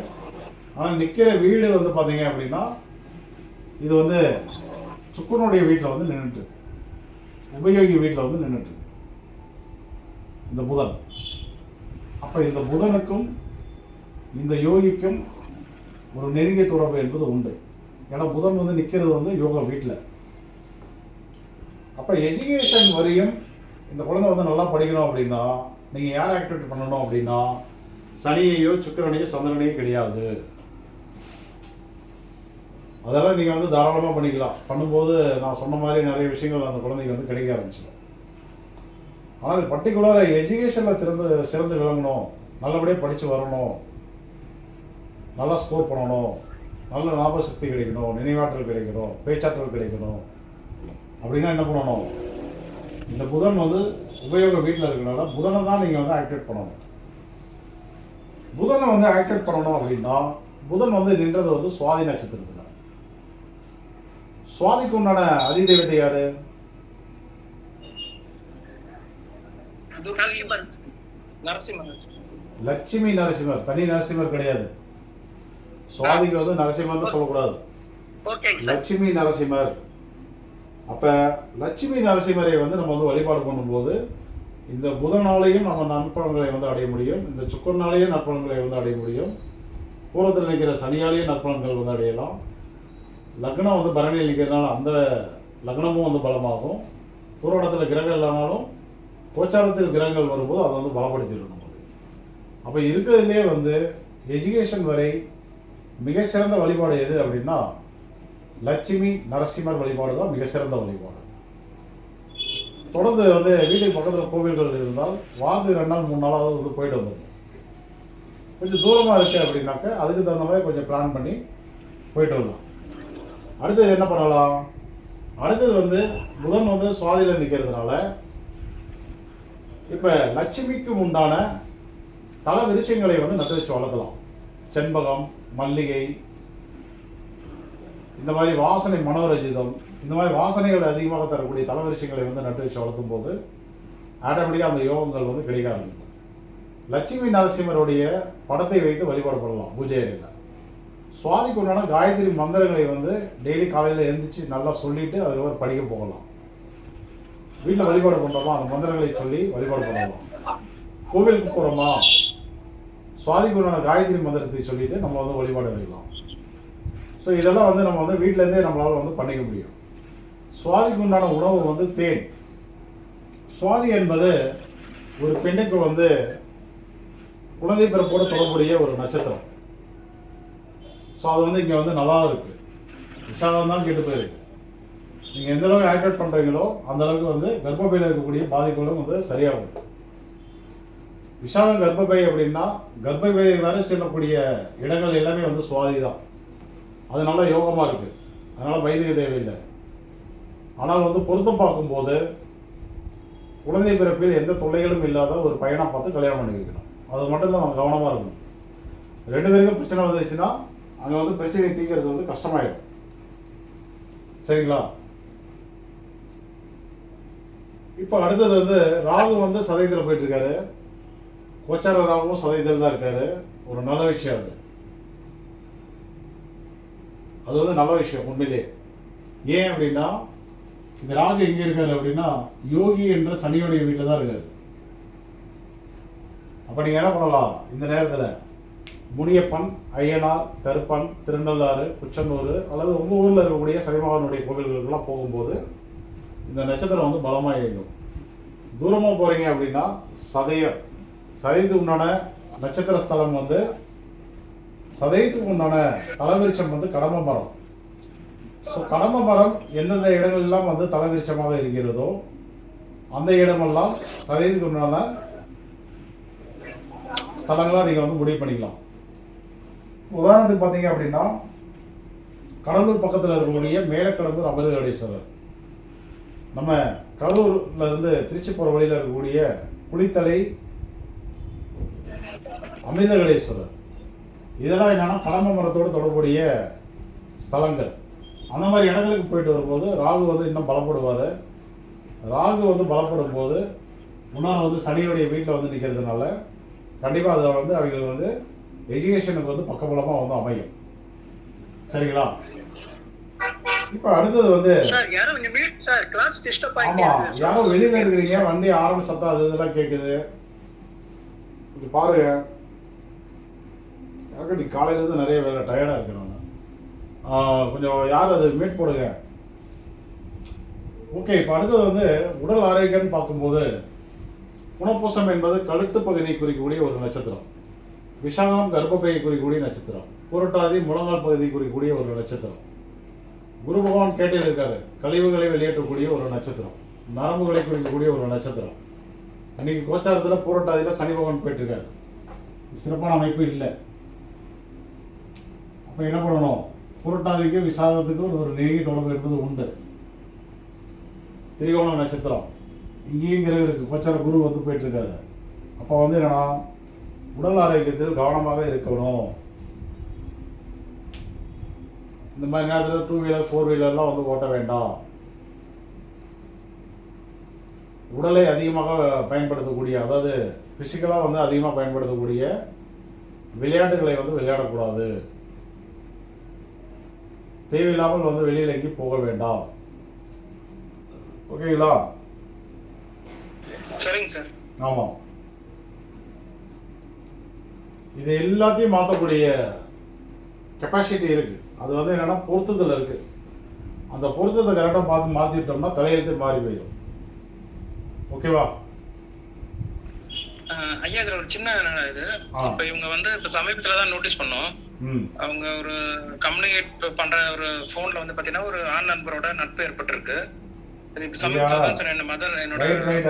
ஆனால் நிற்கிற வீடு வந்து பார்த்தீங்க அப்படின்னா இது வந்து சுக்கரனுடைய வீட்டில் வந்து நின்றுட்டு இருக்கு, உபயோகி வீட்டில் வந்து நின்றுட்டு இருக்கு இந்த புதன். அப்போ இந்த புதனுக்கும் இந்த யோகிக்கும் ஒரு நெருங்கிய தொடர்பு என்பது உண்டு. ஏன்னா புதன் வந்து நிற்கிறது வந்து யோகா வீட்டில். அப்போ எஜுகேஷன் வரையும் இந்த குழந்தை வந்து நல்லா படிக்கணும் அப்படின்னா நீங்கள் யார் ஆக்டிவேட் பண்ணணும் அப்படின்னா சனியையோ சுக்கிரனையோ சந்திரனையோ கிடையாது. அதெல்லாம் நீங்கள் வந்து தாராளமாக பண்ணிக்கலாம். பண்ணும்போது நான் சொன்ன மாதிரி நிறைய விஷயங்கள் அந்த குழந்தைக்கு வந்து கிடைக்க ஆரம்பிச்சிடும். ஆனால் பர்டிகுலராக எஜுகேஷனில் சிறந்து விளங்கணும், நல்லபடியாக படித்து வரணும், நல்லா ஸ்கோர் பண்ணணும், நல்ல ஞாபக சக்தி கிடைக்கணும், நினைவாற்றல் கிடைக்கணும், பேச்சாற்றல் கிடைக்கணும் அப்படின்னா என்ன பண்ணணும்? இந்த புதன் வந்து உபயோக வீட்டில் இருக்கிறனால புதனை தான் நீங்கள் வந்து ஆக்டிவேட் பண்ணணும். புதனை வந்து ஆக்டிவேட் பண்ணணும் அப்படின்னா புதன் வந்து நின்றது வந்து சுவாதி நட்சத்திரத்தில். சுவாதிக்கு உண்டான அதிதேவதை யாரு? லட்சுமி நரசிம்மர். தனி நரசிம்மர் கிடையாது. சுவாதிக்கு வந்து நரசிம்மர்னு சொல்லக்கூடாது, லட்சுமி நரசிம்மர். அப்போ லட்சுமி நரசிம்மரை வந்து நம்ம வந்து வழிபாடு பண்ணும்போது இந்த புதனாலையும் நம்ம நற்பலன்களை வந்து அடைய முடியும், இந்த சுக்கரனாலேயும் நற்பலன்களை வந்து அடைய முடியும், பூரத்தில் நிற்கிற சனியாலேயும் நற்பலன்கள் வந்து அடையலாம். லக்னம் வந்து பரணியில் நிற்கிறதுனால அந்த லக்னமும் வந்து பலமாகும். பூர்வடத்தில் கிரகங்கள் இல்லைனாலும் கோச்சாரத்தில் கிரகங்கள் வரும்போது அதை வந்து பலப்படுத்திடணும். அப்போ இருக்கிறதுலே வந்து எஜுகேஷன் வரை மிக சிறந்த வழிபாடு எது அப்படின்னா லட்சுமி நரசிம்மர் வழிபாடு தான் மிக சிறந்த வழிபாடு. தொடர்ந்து வந்து வீட்டுக்கு பக்கத்தில் கோவில்கள் இருந்தால் வாரத்துக்கு 2 நாள் 3 நாளாவது வந்து போயிட்டு வந்துடணும். கொஞ்சம் தூரமாக இருக்குது அப்படின்னாக்க அதுக்கு தகுந்த மாதிரி கொஞ்சம் பிளான் பண்ணி போயிட்டு வரலாம். அடுத்தது என்ன பண்ணலாம்? அடுத்தது வந்து புதன் வந்து சுவாதியில் நிற்கிறதுனால இப்போ லட்சுமிக்கு உண்டான தல விருட்சங்களை வந்து நட்டு வச்சு வளர்த்தலாம். செண்பகம், மல்லிகை, இந்த மாதிரி வாசனை மனோரஞ்சிதம், இந்த மாதிரி வாசனைகள் அதிகமாக தரக்கூடிய தல விருட்சங்களை வந்து நட்டு வச்சு வளர்த்தும் போது ஆட்டோமேட்டிக்காக அந்த யோகங்கள் வந்து கிடைக்க ஆரம்பிக்கும். லட்சுமி நரசிம்மருடைய படத்தை வைத்து வழிபாடு பண்ணலாம் பூஜை அறையில். சுவாதிக்கு உண்டான காயத்ரி மந்திரங்களை வந்து டெய்லி காலையில் எழுந்திரிச்சு நல்லா சொல்லிட்டு அதுக்கப்புறம் படிக்க போகலாம். வீட்டில் வழிபாடு பண்ணுறோமா அந்த மந்திரங்களை சொல்லி வழிபாடு பண்ணலாம். கோவிலுக்கு போகிறோமா சுவாதிக்கு உண்டான காயத்ரி மந்திரத்தை சொல்லிட்டு நம்ம வந்து வழிபாடு வைக்கலாம். ஸோ இதெல்லாம் வந்து நம்ம வந்து வீட்டிலேருந்தே நம்மளால் வந்து பண்ணிக்க முடியும். சுவாதிக்கு உண்டான உணவு வந்து தேன். சுவாதி என்பது ஒரு பெண்ணுக்கு வந்து குழந்தை பிறப்போடு தொடர்புடைய ஒரு நட்சத்திரம். ஸோ அது வந்து இங்கே வந்து நல்லா இருக்குது. விசாகம் தான் கெட்டு போயிருக்கு. நீங்கள் எந்த அளவுக்கு ஆக்டிவேட் பண்ணுறீங்களோ அந்த அளவுக்கு வந்து கர்ப்பப்பையில் இருக்கக்கூடிய பாதிப்புகளும் வந்து சரியாகும். விசாகம் கர்ப்பப்பை அப்படின்னா கர்ப்பப்பை வேறு செல்லக்கூடிய இடங்கள் எல்லாமே வந்து சுவாதி தான். அது நல்லா யோகமாக இருக்குது, அதனால் பயந்துக்க தேவையில்லை. ஆனால் வந்து பொருத்தம் பார்க்கும்போது குழந்தை பிறப்பில் எந்த தொல்லைகளும் இல்லாத ஒரு பையனை பார்த்து கல்யாணம் பண்ணி வைக்கணும். அது மட்டும்தான் நம்ம கவனமாக இருக்கணும். 2 பேருக்கும் பிரச்சனை வந்துருச்சுன்னா அங்கே வந்து பிரச்சனையை தீர்க்கிறது வந்து கஷ்டமாயிடும். சரிங்களா? இப்போ அடுத்தது வந்து ராகு வந்து சதயத்தில் போயிட்டு இருக்காரு. கோச்சார ராகுவும் சதயத்தில் தான் இருக்காரு. ஒரு நல்ல விஷயம் அது. அது வந்து நல்ல விஷயம் உண்மையிலே. ஏன் அப்படின்னா இந்த ராகு எங்கே இருக்காரு அப்படின்னா யோகி என்ற சனியோடைய வீட்டில் தான் இருக்காரு. அப்போ நீங்கள் என்ன பண்ணலாம்? இந்த நேரத்தில் முனியப்பன், ஐயனார், கருப்பன், திருநள்ளாறு, குச்சனூர் அல்லது உங்கள் ஊரில் இருக்கக்கூடிய சனிமகனுடைய கோவில்களுக்கெல்லாம் போகும்போது இந்த நட்சத்திரம் வந்து பலமாக இயங்கும். தூரமாக போகிறீங்க அப்படின்னா சதயத்துக்கு உண்டான நட்சத்திர ஸ்தலம் வந்து சதயத்துக்கு உண்டான தலவிருச்சம் வந்து கடம்ப மரம். ஸோ கடம்ப மரம் எந்தெந்த இடங்கள்லாம் வந்து தலவிருச்சமாக இருக்கிறதோ அந்த இடமெல்லாம் சதயத்துக்கு உண்டான ஸ்தலங்களாக நீங்கள் வந்து முடிவு பண்ணிக்கலாம். உதாரணத்துக்கு பார்த்தீங்க அப்படின்னா கடலூர் பக்கத்தில் இருக்கக்கூடிய மேலக்கடம்பூர் அமிர்தகடேஸ்வரர், நம்ம கரூர்ல இருந்து திருச்சி போகிற வழியில் இருக்கக்கூடிய குளித்தலை அமிர்தகடேஸ்வரர், இதெல்லாம் என்னன்னா கடம்ப மரத்தோடு தொடர்புடைய ஸ்தலங்கள். அந்த மாதிரி இடங்களுக்கு போயிட்டு வரும்போது ராகு வந்து இன்னும் பலப்படுவார். ராகு வந்து பலப்படும் போது முன்னாள் வந்து சனியுடைய வீட்டில் வந்து நிற்கிறதுனால கண்டிப்பாக அதை வந்து அவங்களுக்கு வந்து எஜுகேஷனுக்கு வந்து பக்கபலமாக வந்து அமையும். சரிங்களா? இப்போ அடுத்தது வந்து ஆமாம், யாரோ வெளியில் இருக்கிறீங்க, வண்டி ஆரம்ப சத்தம் அது இதெல்லாம் கேட்குது. கொஞ்சம் பாருங்க. எனக்கு நீ காலையிலேருந்து நிறைய வேலை டயர்டாக இருக்கேன் நான். கொஞ்சம் யார் அது மீட் போடுங்க. ஓகே. இப்போ அடுத்தது வந்து உடல் ஆரோக்கியம்னு பார்க்கும்போது புனப்பூசம் என்பது கழுத்து பகுதியை குறிக்கக்கூடிய ஒரு நட்சத்திரம். விஷாகம் கர்ப்பப்பையை குறிக்கக்கூடிய நட்சத்திரம். புரட்டாதி முழங்கால் பகுதியை குறிக்கக்கூடிய ஒரு நட்சத்திரம். குரு பகவான் கேட்டில் இருக்காரு, கழிவுகளை வெளியேற்றக்கூடிய ஒரு நட்சத்திரம். நரம்புகளை குறிக்கக்கூடிய ஒரு நட்சத்திரம். இன்னைக்கு கோச்சாரத்தில் புரட்டாதியில் சனி பகவான் போயிட்டுருக்காரு. சிறப்பான அமைப்பு இல்லை. அப்போ என்ன பண்ணணும்? புரட்டாதிக்கு விசாகத்துக்கு ஒரு நெருங்கிய தொடர்பு என்பது உண்டு. திரிகோண நட்சத்திரம் இங்கேயும் கிரகம் இருக்குது. கோச்சார குரு வந்து போயிட்டுருக்காரு. அப்போ வந்து என்னன்னா உடல் ஆரோக்கியத்தில் கவனமாக இருக்கணும். இந்த மாதிரி நேரத்தில் 2 வீலர் 4 வீலர்லாம் வந்து ஓட்ட வேண்டாம். உடலை அதிகமாக பயன்படுத்தக்கூடிய, அதாவது ஃபிசிக்கலாக வந்து அதிகமாக பயன்படுத்தக்கூடிய விளையாட்டுகளை வந்து விளையாடக்கூடாது. தேவையில்லாமல் வந்து வெளியில் எங்கேயும் போக வேண்டாம். ஓகேங்களா? சரிங்க சார். ஆமாம். இது எல்லாத்தையும் மாற்றக்கூடிய கெப்பாசிட்டி இருக்குது. அது வந்து என்னென்னா பொருத்தத்தில் இருக்குது. அந்த பொருத்தத்தை கரெக்டாக பார்த்து மாற்றிட்டோம்னா தலையெழுத்து மாறி போயிடும். ஓகேவா? ஐயா இதுல ஒரு சின்ன இது, இப்ப இவங்க வந்து இப்ப சமீபத்துல தான் நோட்டீஸ் பண்ணோம். அவங்க ஒரு கம்யூனிகேட் பண்ற ஒரு போன்ல வந்து பாத்தீங்கன்னா ஒரு ஆண் நண்பரோட நட்பு ஏற்பட்டிருக்கு. இப்ப சமீபத்துல தான் சார் என்னோட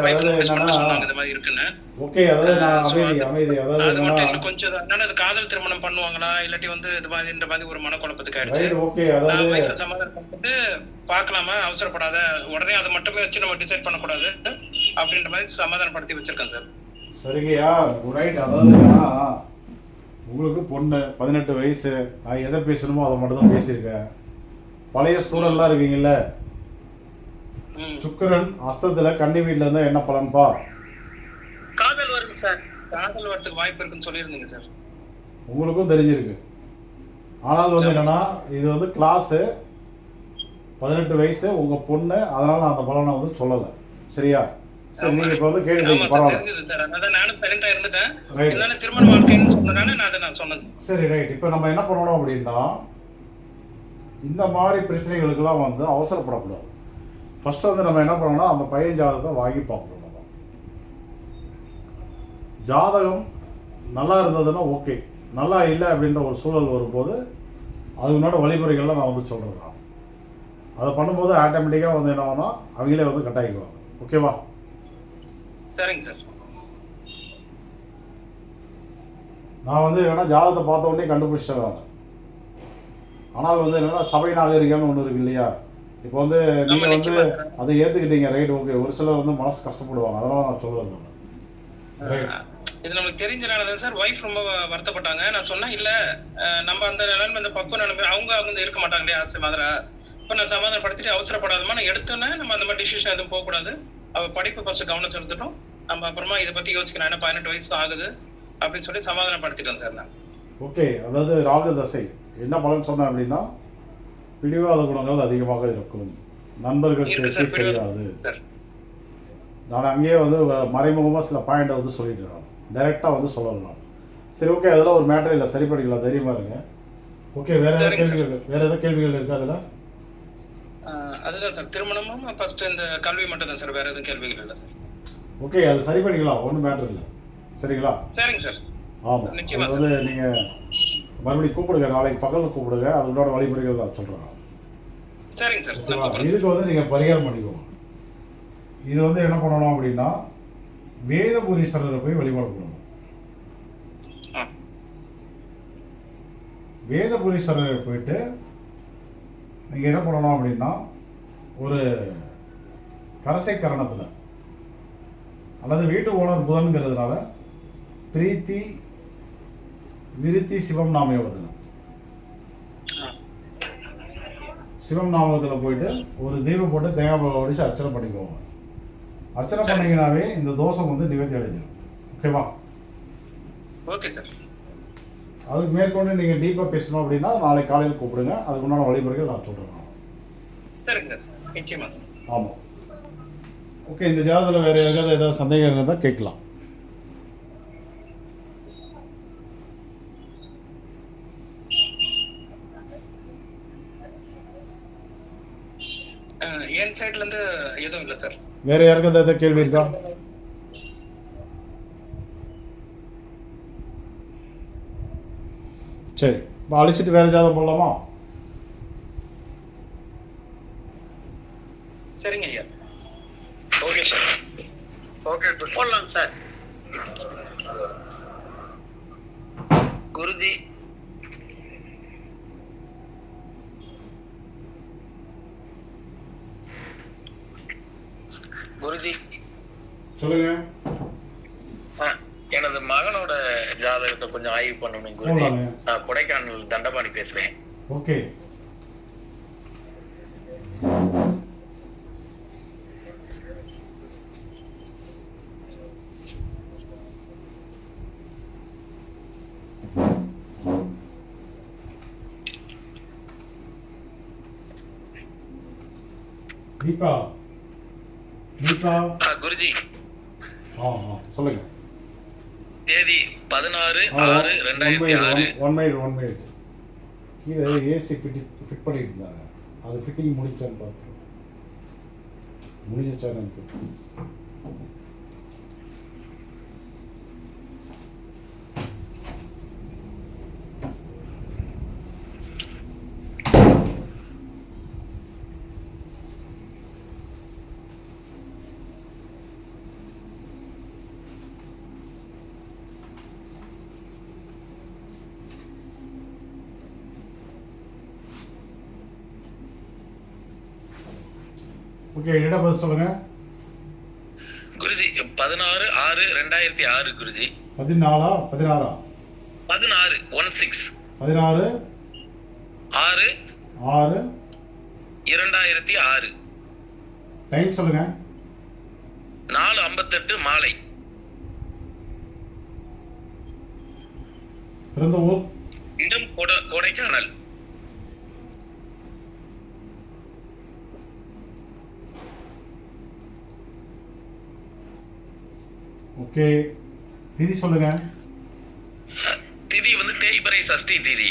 wife notice பண்ண சொன்னாங்க இந்த மாதிரி இருக்குன்னு. ஓகே, அதாவது நான் அமைதி அதாவது அது மட்டும் இல்ல, கொஞ்சம் என்னன்னா அது காதல் திருமணம் பண்ணுவாங்களா இல்லாட்டி வந்து இது மாதிரி இந்த மாதிரி ஒரு மனக்குழப்பத்துக்கு ஆயிடுச்சு. ஓகே, அதாவது வைஃப்ல சமாதானம் பண்ணிட்டு பார்க்கலாமா, அவசரப்படாத, உடனே அதை மட்டுமே வச்சு நம்ம டிசைட் பண்ணக்கூடாது அப்படின்ற மாதிரி சமாதானப்படுத்தி வச்சிருக்கேன் சார். சரிங்கய்யா, ரைட். அதாவது உங்களுக்கு பொண்ணு 18 வயசு, நான் எதை பேசணுமோ அதை மட்டும் தான் பேசியிருக்கேன். பழைய ஸ்டூடெண்ட்லாம் இருக்கீங்கல்ல, சுக்கிரன் அஸ்தத்துல கன்னி வீட்டுல இருந்தா என்ன பலன்பா? காதல் வரும் சார். காதல் வரதுக்கு வாய்ப்பு இருக்குன்னு சொல்லியிருந்தீங்க சார். உங்களுக்கும் தெரிஞ்சிருக்கு. ஆனால் வந்து என்னன்னா இது வந்து கிளாஸ் 18 வயசு உங்க பொண்ணு, அதனால நான் அந்த பலனை வந்து சொல்லலை. சரியா? சரி, நீங்க இப்ப வந்து கேளுங்க. தெரிஞ்சது சார், அதான் நானும் சைலண்டா இருந்துட்டேன். என்னன்னா திருமண வாழ்க்கைன்னு சொன்னதானே நான் சொன்னேன். சரி, ரைட். இப்போ நம்ம என்ன பண்ணணும் அப்படின்னா, இந்த மாதிரி பிரச்சனைகளுக்கெல்லாம் வந்து அவசரப்படக்கூடாது. ஃபர்ஸ்ட் வந்து நம்ம என்ன பண்ணணும்னா அந்த பையன் ஜாதகத்தை வாங்கி பார்க்கணும். நம்ம ஜாதகம் நல்லா இருந்ததுன்னா ஓகே, நல்லா இல்லை அப்படின்ற ஒரு சூழல் வரும்போது அதுக்கு முன்னாடி வழிமுறைகள்லாம் நான் வந்து சொல்கிறேன். நான் அதை பண்ணும்போது ஆட்டோமேட்டிக்காக வந்து என்ன ஆகும்னா அவங்களே வந்து கட்டாயிக்குவாங்க. ஓகேவா? சரிங்க சார். நான் வந்து என்னன்னா ஜாதகத்தை பார்த்த உடனே கண்டுபிடிச்சிட்டேன் நான். ஆனால் வந்து என்னன்னா சபை நாகரிகம்னு ஒன்று இருக்கு இல்லையா? இப்போ வந்து நீங்கள் வந்து அதை ஏற்றுக்கிட்டீங்க, ரைட், ஓகே. ஒரு சிலர் வந்து மனசு கஷ்டப்படுவாங்க, அதெல்லாம் நான் சொல்லுவேன். இது நமக்கு தெரிஞ்சனால சார் வைஃப் ரொம்ப வருத்தப்பட்டாங்க. நான் சொன்னேன் இல்லை, நம்ம அந்த நிலைமை இந்த பக்கம் நிலைமை அவங்க வந்து இருக்க மாட்டாங்க இல்லையா ஆசை மாதிரி. இப்போ நான் சமாதானப்படுத்திட்டு அவசரப்படாதமா நான் எடுத்தோன்னே நம்ம அந்த மாதிரி டிசிஷன் எதுவும் போகக்கூடாது. அவள் படிப்பு ஃபர்ஸ்ட் கவனம் செலுத்தட்டும், நம்ம அப்புறமா இதை பற்றி யோசிக்கணும். ஏன்னா 18 வயசு ஆகுது அப்படின்னு சொல்லி சமாதானப்படுத்திட்டேன் சார் நான். ஓகே, அதாவது ராகு தசை என்ன பலன் சொன்னேன் அப்படின்னா, பிடிவாத குணங்கள் அதிகமாக இருக்கும், நண்பர்கள் சேர்க்கை செய்யாது. நான் அங்கேயே வந்து மறைமுகமாக சில பாயிண்டை வந்து சொல்லிட்டு நான் டைரெக்டாக வந்து சொல்லலாம். சரி, ஓகே, அதெல்லாம் ஒரு மேட்டர் இல்லை, சரி பண்ணிக்கலாம், தைரியமாக இருங்க. ஓகே, வேற ஏதாவது கேள்விகள் இருக்கா அதில்? அதுதான் சார், திருமணமும் ஃபர்ஸ்ட் இந்த கல்வி மட்டும் தான் சார், வேற எதுவும் கேள்விகள் இல்லை சார். ஓகே, அது சரி பண்ணிக்கலாம், ஒன்றும் மேட்டர் இல்லை. சரிங்களா? சரிங்க சார். ஆமாம், வந்து நீங்கள் மறுபடியும் கூப்பிடுங்க, நாளைக்கு பகலில் கூப்பிடுங்க, அதோட வழிமுறைகள் நான் சொல்கிறேன். சரிங்க சார். இதுக்கு வந்து நீங்கள் பரிகாரம் பண்ணிக்கோங்க. இது வந்து என்ன பண்ணணும் அப்படின்னா, வேதபுரீஸ்வரரை போய் வழிபாடு பண்ணணும். வேதபுரீஸ்வரரை போயிட்டு நீங்கள் என்ன பண்ணணும் அப்படின்னா, ஒரு கரசை கரணத்தில் அல்லது வீட்டு ஓனர் புதன்கிறதுனால பிரீத்தி விருத்தி சிவம் நாமயோகத்தில் சிவம் நாமகத்தில் போயிட்டு ஒரு தீபம் போட்டு தேங்காய் ஒடிச்சு அர்ச்சனை பண்ணிக்கோங்க. அர்ச்சனை பண்ணீங்கன்னாவே இந்த தோஷம் வந்து நிவர்த்தி அடைஞ்சிடும். ஓகேவா? Okay sir. அதுக்கு மேற்கொண்டு நீங்கள் டீப்பாக பேசணும் அப்படின்னா நாளைக்கு காலையில் கூப்பிடுங்க, அதுக்கு உண்டான வழிமுறைகள் நான் சொல்கிறேன். சரிங்க சார், நிச்சயமா சார். ஆமாம். ஓகே, இந்த ஜாதகத்தில் வேறு ஏதாவது சந்தேகம் இருந்தால் கேட்கலாம். என் சைடுல இருந்து எதுவும் இல்லை சார். வேற யாருக்காவது ஏதாவது கேள்வி இருக்கா? சரி, இப்போ அழிச்சிட்டு வேற ஜாதகம் போடலாமா? சரிங்க ஐயா. Okay sir. ஓகே போடலாம் சார். குருஜி குருஜி சொல்லுங்க. எனது மகனோட ஜாதகத்தை கொஞ்சம் ஆய்வு பண்ணணும் குருஜி. நான் கொடைக்கானல் தண்டபாணி பேசுறேன். ஓகே, தீபா. குருஜி சொல்லுங்க. தேதி 16/6/2006. One minute. கீழே ஏசி ஃபிட் பண்ணிட்டு இருந்தாங்க. அது ஃபிட்டிங் முடிச்சான்னு பார்த்து முடிஞ்சான்னு எனக்கு ஓகே. என்னடா பதில் சொல்லுங்க குருஜி. 16/6/2006 குருஜி. 14 16 16 16 16 6 6 2006. டைம் சொல்லுங்க. 4:58 மாலை. பிறந்த ஊர்? இடம் கொடைக்கானல். ஓகே. திதி சொல்லுங்க. திதி வந்து தேய்பிறை சஷ்டி திதி.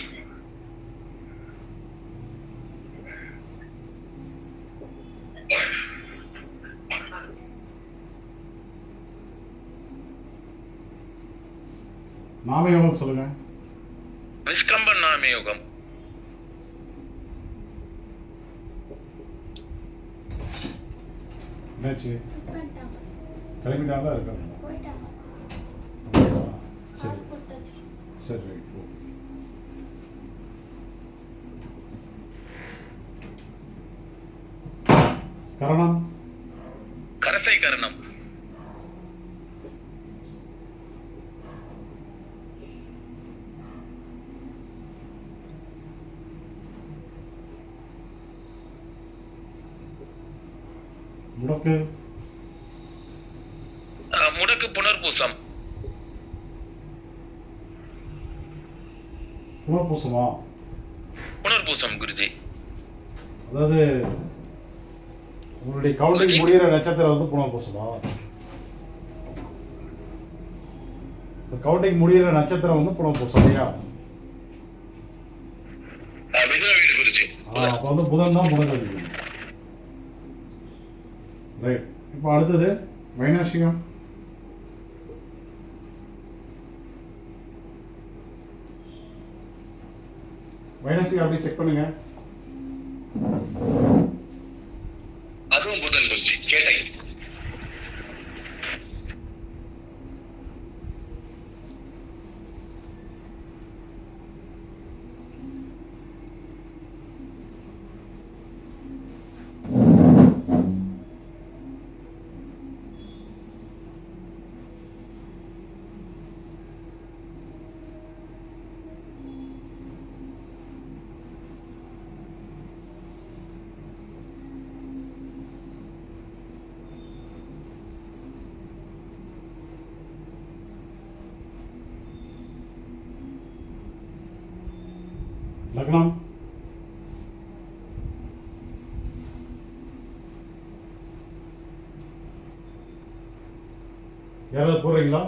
நாமயோகம் சொல்லுங்க. விஸ்கம்பன் நாமயோகம். என்னாச்சு? கிளம்பிட்டாங்களா இருக்காங்க? சரி சரி ரைட். கரணம்? கரசை கரணம். முடக்கு? முடக்கு புனர்பூசம். புனர்பூசமா? புனர்பூசம் குருஜி. அதாவது உங்களுடைய கவுண்டிங் முடிகிற நட்சத்திரம் வந்து புனர்பூசமா? கவுண்டிங் முடிகிற நட்சத்திரம் வந்து புனர்பூசம் இல்லையா? அப்போ வந்து புதன் தான் புனர்கதி. ரைட். இப்போ அடுத்தது வைநாசிகம். வைநாசிகம் அப்படியே செக் பண்ணுங்க. அதுவும் புதன் குருஜி. கேட்டை. லக்னம்? யாராவது போடுறீங்களா?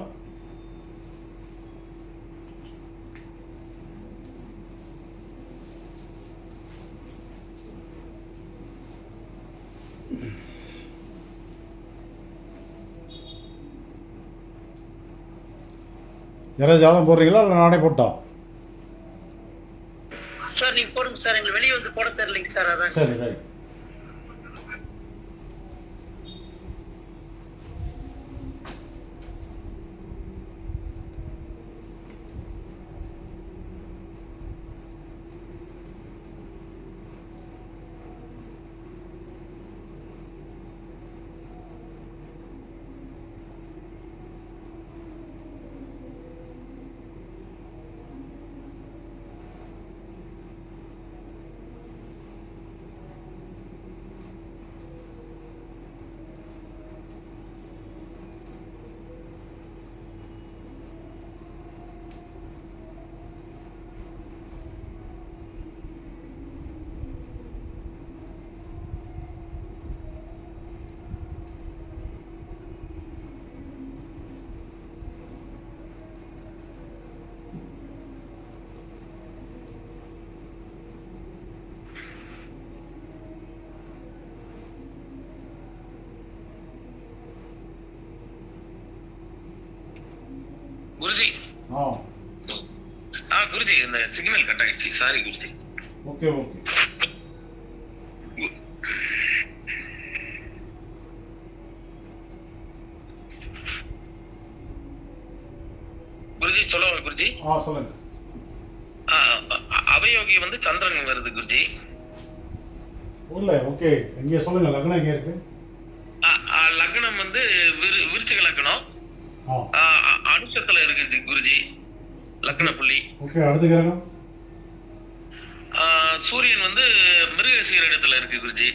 யாராவது ஜாதகம் போடுறீங்களா இல்லை நானே போட்டா? சார் நீங்க போடுங்க சார். எங்களுக்கு வெளியே வந்து போட தெரியலைங்க சார். அதான் சரி ரைட். குருஜி. ஆ குருஜி, இந்த சிக்னல் கட் ஆயிடுச்சு, sorry Guruji. Okay okay. Guruji சொல்லுவாங்க குருஜி. சொல்லுங்க. அவயோகி வந்து சந்திரன் வருது குருஜி. இல்ல ஓகே, இங்க சொல்லுங்க. லக்னம் எங்க இருக்கு? லக்னம் வந்து விருச்சிக லக்னம். அனுஷத்துல இருக்கு குருஜி லக்ன புள்ளி. ஓகே, அடுத்த கிரகம்? சூரியன் வந்து மிருகசீரிடத்துல இருக்கு குருஜி.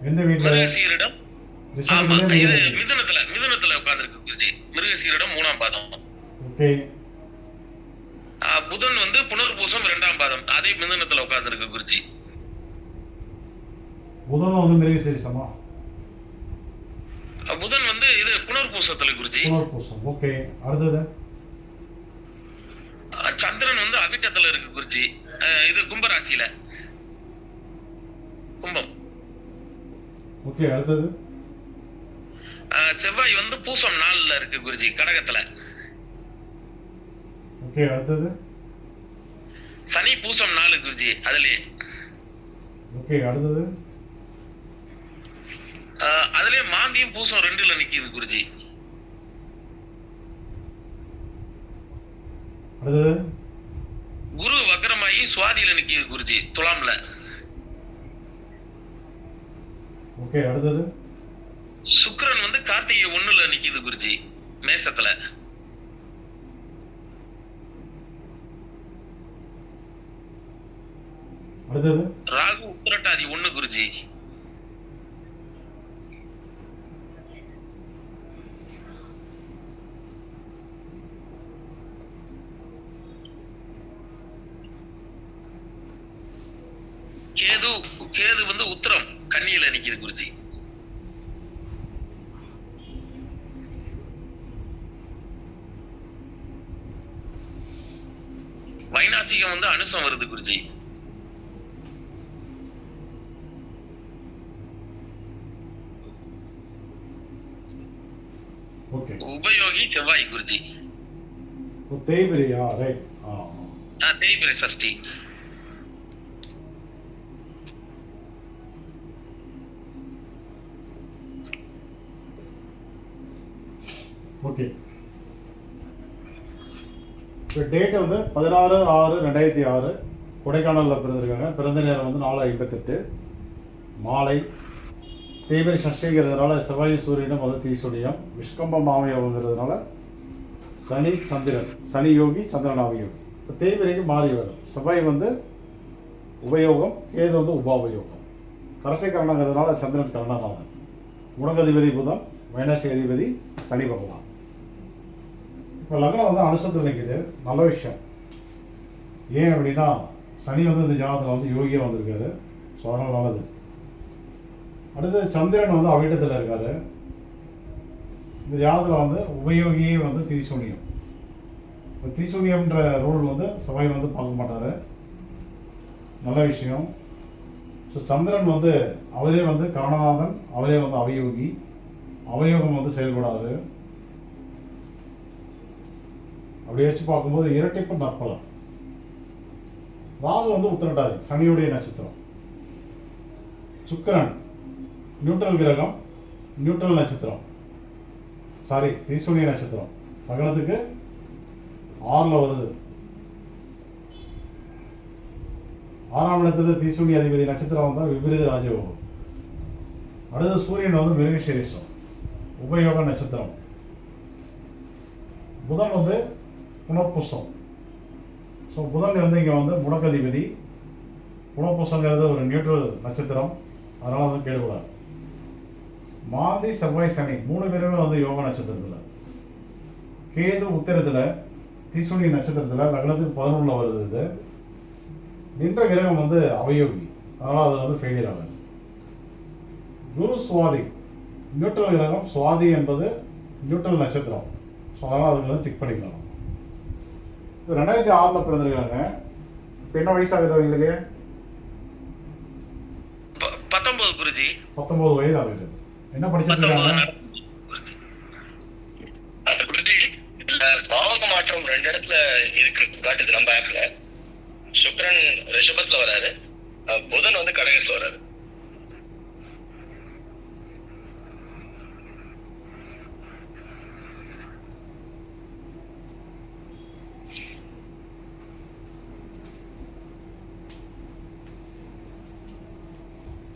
எந்த வீட்ல? மிருகசீரிடம். ஆமா, இது மிதுனத்துல உட்கார்ந்திருக்கு குருஜி. மிருகசீரிடம் 3ஆம் பாதம். ஓகே. புதன் வந்து புனர்பூசம் 2ஆம் பாதம், அதே மிதுனத்துல உட்கார்ந்திருக்கு குருஜி. புதன் வந்து மிருகசீரிஷமா? புதன் வந்து இது புனர்பூசத்துல குருஜி. புனர்பூசம். ஓகே, அடுத்தது? சந்திரன் வந்து அவிட்டத்துல இருக்கு குருஜி. இது கும்பராசியில, கும்பம். ஓகே, அடுத்தது? செவ்வாய் வந்து பூசம் 4ல இருக்கு குருஜி, கடகத்துல. ஓகே, அடுத்தது? சனி பூசம் 4 குருஜி, அதுலயே. ஓகே, அடுத்தது? அதுலயே மாந்தியும் பூசம் 2ல நிக்குது குருஜி. அடுத்தது? குரு வக்ரமாயி சுவாதியில நிக்குது குருஜி, துலாம்ல. ஓகே, அடுத்தது? சுக்கிரன் வந்து கார்த்திகை 1ல நிக்குது குருஜி, மேஷத்துல. அடுத்தது? ராகு உத்திரட்டாதி 1 குருஜி. கேது வந்து உத்திரம் கன்னியில நிக்குது குருஜி. வைநாசிகம் வந்து அனுசம் வருது குருஜி. ஓகே. உபயோகி செவ்வாய் குருஜி. தேய்பிரியா? ரைட். தேய்பிரை சஷ்டி. ஓகே. இப்போ டேட் வந்து 16/6/2006 கொடைக்கானலில் பிறந்திருக்காங்க. பிறந்த நேரம் வந்து 4:58 மாலை. தேய்பிரை சஷ்டிங்கிறதுனால செவ்வாயும் சூரியனும் வந்து தீசுடியம். விஷ்கம்ப மாமயோகங்கிறதுனால சனி சந்திரன், சனி யோகி சந்திரன் அவயோகி. இப்போ தேய்பிரைக்கு மாறி வரும். செவ்வாய் வந்து உபயோகம், கேது வந்து உபாபயோகம். கரசை கரணங்கிறதுனால சந்திரன் கரணநாதன். குணகதிபதி புதன், வைனாசி அதிபதி சனி பகவான். இப்போ லக்னம் வந்து அனுசத்தில் நிற்கிது, நல்ல விஷயம். ஏன் அப்படின்னா சனி வந்து இந்த ஜாதகத்தில் வந்து யோகியாக வந்திருக்காரு, ஸோ அதனால் நல்லது. அடுத்து சந்திரன் வந்து அவிட்டத்தில் இருக்காரு. இந்த ஜாதகத்தில் வந்து உபயோகியே வந்து தீசூனியம். இப்போ தீசூனியம்ன்ற ரூல் வந்து செவ்வாய் வந்து பார்க்க மாட்டார், நல்ல விஷயம். ஸோ சந்திரன் வந்து அவரே வந்து கரணநாதன், அவரே வந்து அவயோகி. அவயோகம் வந்து செயல்படாது. அப்படி வச்சு பார்க்கும்போது இரட்டிப்பு நற்பலம். ராகு வந்து உத்திரட்டாதி, சனியுடைய நட்சத்திரம். சுக்கிரன் நியூட்ரல் கிரகம், நியூட்ரல் நட்சத்திரம், சாரி தீசூனிய நட்சத்திரம். லக்னத்துக்கு 6ல் வருது. 6ஆம் இடத்துல தீசூனிய அதிபதி நட்சத்திரம் வந்தால் விபரீத ராஜயோகம். அடுத்து சூரியன் வந்து மிருகசீரிஷம், உபயோக நட்சத்திரம். புதன் வந்து புனர்பூசம். ஸோ புதன் வந்து இங்கே வந்து முடக்கதிபதி. புனர்பூசங்கிறது ஒரு நியூட்ரல் நட்சத்திரம், அதனால் வந்து கேடுபடாது. மாந்தி செவ்வாய் சனி 3 பேருமே வந்து யோக நட்சத்திரத்தில். கேது உத்திரத்தில் தீசூனிய நட்சத்திரத்தில் லக்னத்துக்கு 11ல் வருது. இது நின்ற கிரகம் வந்து அவயோகி, அதனால் அது வந்து ஃபெயிலியர் ஆகாது. குரு சுவாதி நியூட்ரல் கிரகம். சுவாதி என்பது நியூட்ரல் நட்சத்திரம், ஸோ அதனால் அதுக்கு வந்து டிக் பண்ணிக்கலாம். இப்போ 2006 பிறந்திருக்காங்க. இப்போ என்ன வயசாகுது அவங்களுக்கு? 19 குருஜி. 19 வயது ஆகுது. என்ன படிச்சிருக்காங்க? குருஜி மாற்றம் 2 இடத்துல இருக்கு காட்டுது நம்ம ஆப்ல. சுக்கிரன் ரிஷபத்துல வராரு, புதன் வந்து கடகத்துல வராரு.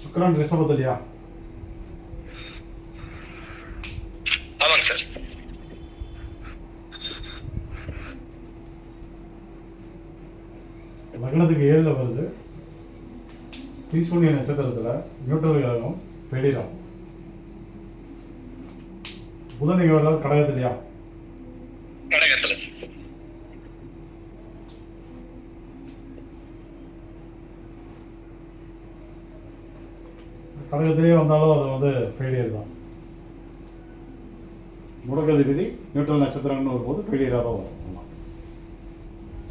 சுக்கிரன் ரிஷபத்திலையா? ஆமாங்க சார். லக்னத்துக்கு 7ல் வருது, தீசூன்ய நட்சத்திரத்தில் நியூட்ரல் கிரகம் ஃபெயிலியர் ஆகும். புதன் இங்கே வர்றது கடகத்திலையா? கடகத்துல சார். கடகத்திலே வந்தாலும் அது வந்து ஃபெயிலியர் தான். முடக்கதிபதி நியூட்ரல் நட்சத்திரம்னு வரும்போது ஃபெயிலியராக தான் வரும்.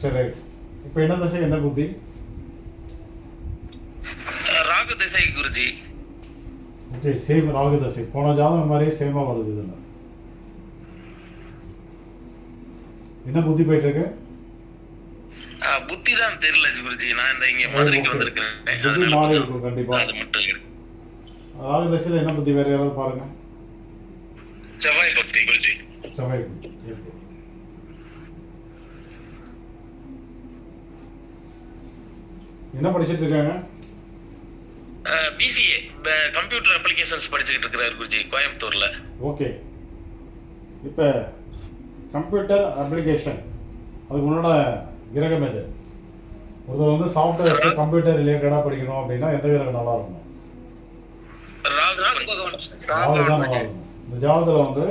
சரி, ரைட். இப்போ என்ன தசை, என்ன புத்தி? ராகு திசை குருஜி. ஓகே, சேம் ராகு தசை. போன ஜாதகம் மாதிரியே சேமாக வருது. இதில் என்ன புத்தி போயிட்டு இருக்கு? புத்தி தான் தெரியல குருஜி. நான் இந்த இங்க மதுரைக்கு வந்திருக்கிறேன். புத்தி மாறி இருக்கும் கண்டிப்பா. அது மட்டும் இருக்கு. ராகு தசையில் என்ன புத்தி? வேற யாராவது பாருங்க. செவ்வாய் பக்தி குருஜி. செவ்வாய் புத்தி. என்ன படிச்சிட்டு இருக்காங்க? பிசிஏ கம்ப்யூட்டர் அப்ளிகேஷன்ஸ் படிச்சுக்கிட்டு இருக்கிறார் குருஜி, கோயம்புத்தூர்ல. ஓகே, இப்போ கம்ப்யூட்டர் அப்ளிகேஷன் அதுக்கு முன்னோட கிரகம் எது? ஒருத்தர் வந்து சாஃப்ட்வேர்ஸ் கம்ப்யூட்டர் ரிலேட்டடாக படிக்கணும் அப்படின்னா எந்த கிரகம் நல்லா இருக்கும்? ராகு தான் நல்லா இருக்கும். இந்த ஜாதகத்தில் வந்து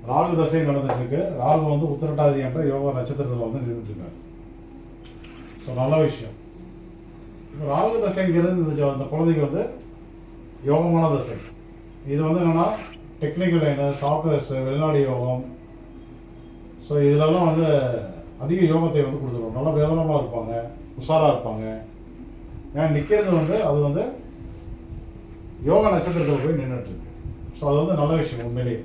ராகு தசை நடந்துட்டு இருக்கு. ராகு வந்து உத்திரட்டாதி என்ற யோகா நட்சத்திரத்தில் வந்து நின்றுட்டு இருக்காரு. ஸோ நல்ல விஷயம். இப்போ ராகு தசைங்கிறது இந்த குழந்தைக்கு வந்து யோகமான தசை. இது வந்து என்னென்னா டெக்னிக்கல் லைனு, சாஃப்ட்வேர்ஸு, வெளிநாடு யோகம். ஸோ இதிலெல்லாம் வந்து அதிக யோகத்தை வந்து கொடுத்துருவோம். நல்லா விவரமாக இருப்பாங்க, உஷாராக இருப்பாங்க. ஏன்னா நிற்கிறது வந்து அது வந்து யோகா நட்சத்திரத்தில் போய் நின்றுட்டுருக்கு. ஸோ அது வந்து நல்ல விஷயம். உண்மையிலேயே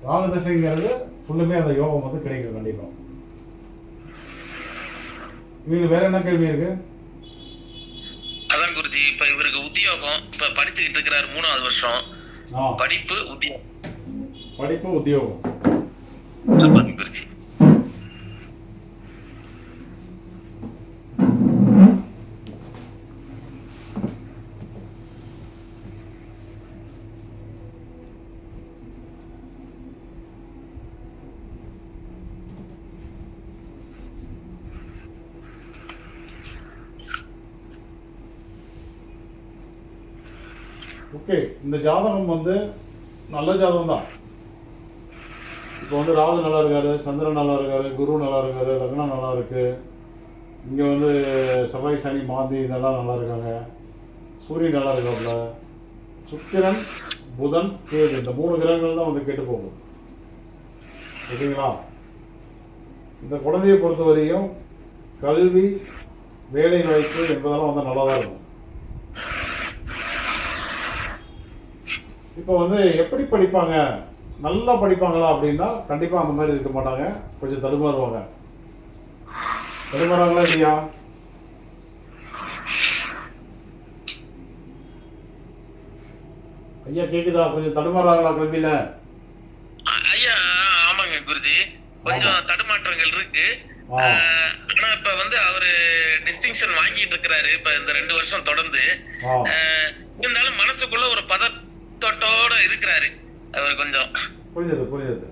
ராகு தசைங்கிறது ஃபுல்லுமே அந்த யோகம் வந்து கிடைக்கும் கண்டிப்பாக. இவங்களுக்கு வேற என்ன கேள்வி இருக்கு? அதான் குருஜி, இப்ப இவருக்கு உத்தியோகம், இப்ப படிச்சுக்கிட்டு இருக்கிறாரு 3வது வருஷம். படிப்பு உத்தியோகம். படிப்பு உத்தியோகம். குருஜி ஓகே, இந்த ஜாதகம் வந்து நல்ல ஜாதகம் தான். இப்போ வந்து ராகு நல்லா இருக்காரு, சந்திரன் நல்லா இருக்காரு, குரு நல்லா இருக்காரு, லக்னம் நல்லா இருக்கு. இங்கே வந்து செவ்வாய், சனி, மாந்தி இதெல்லாம் நல்லா இருக்காங்க. சூரியன் நல்லா இருக்காப்புல. சுக்கிரன், புதன், கேது இந்த 3 கிரகங்கள் தான் வந்து கெட்டு போகுது. ஓகேங்களா? இந்த குழந்தையை பொறுத்த வரையும் கல்வி, வேலை வாய்ப்பு என்பதெல்லாம் வந்து நல்லா தான் இருக்கும். இப்போ வந்து எப்படி படிப்பாங்க? நல்லா படிப்பாங்களா அப்படின்னா கண்டிப்பாக அந்த மாதிரி இருக்க மாட்டாங்க. கொஞ்சம் தடுமாறுவாங்க. தடுமாறுவாங்களா இல்லையா? ஐயா கேக்குதா? கொஞ்சம் தடுமாறுவாங்களா கல்வியில? ஐயா ஆமாங்க குருஜி, கொஞ்சம் தடுமாற்றங்கள் இருக்கு. ஆனா இப்ப வந்து அவரு டிஸ்டிங்ஷன் வாங்கிட்டு இருக்கிறாரு இப்ப இந்த 2 வருஷம் தொடர்ந்து. இருந்தாலும் மனசுக்குள்ள ஒரு பதட்டத்தோட இருக்கிறாரு அவர் கொஞ்சம். புரியுது.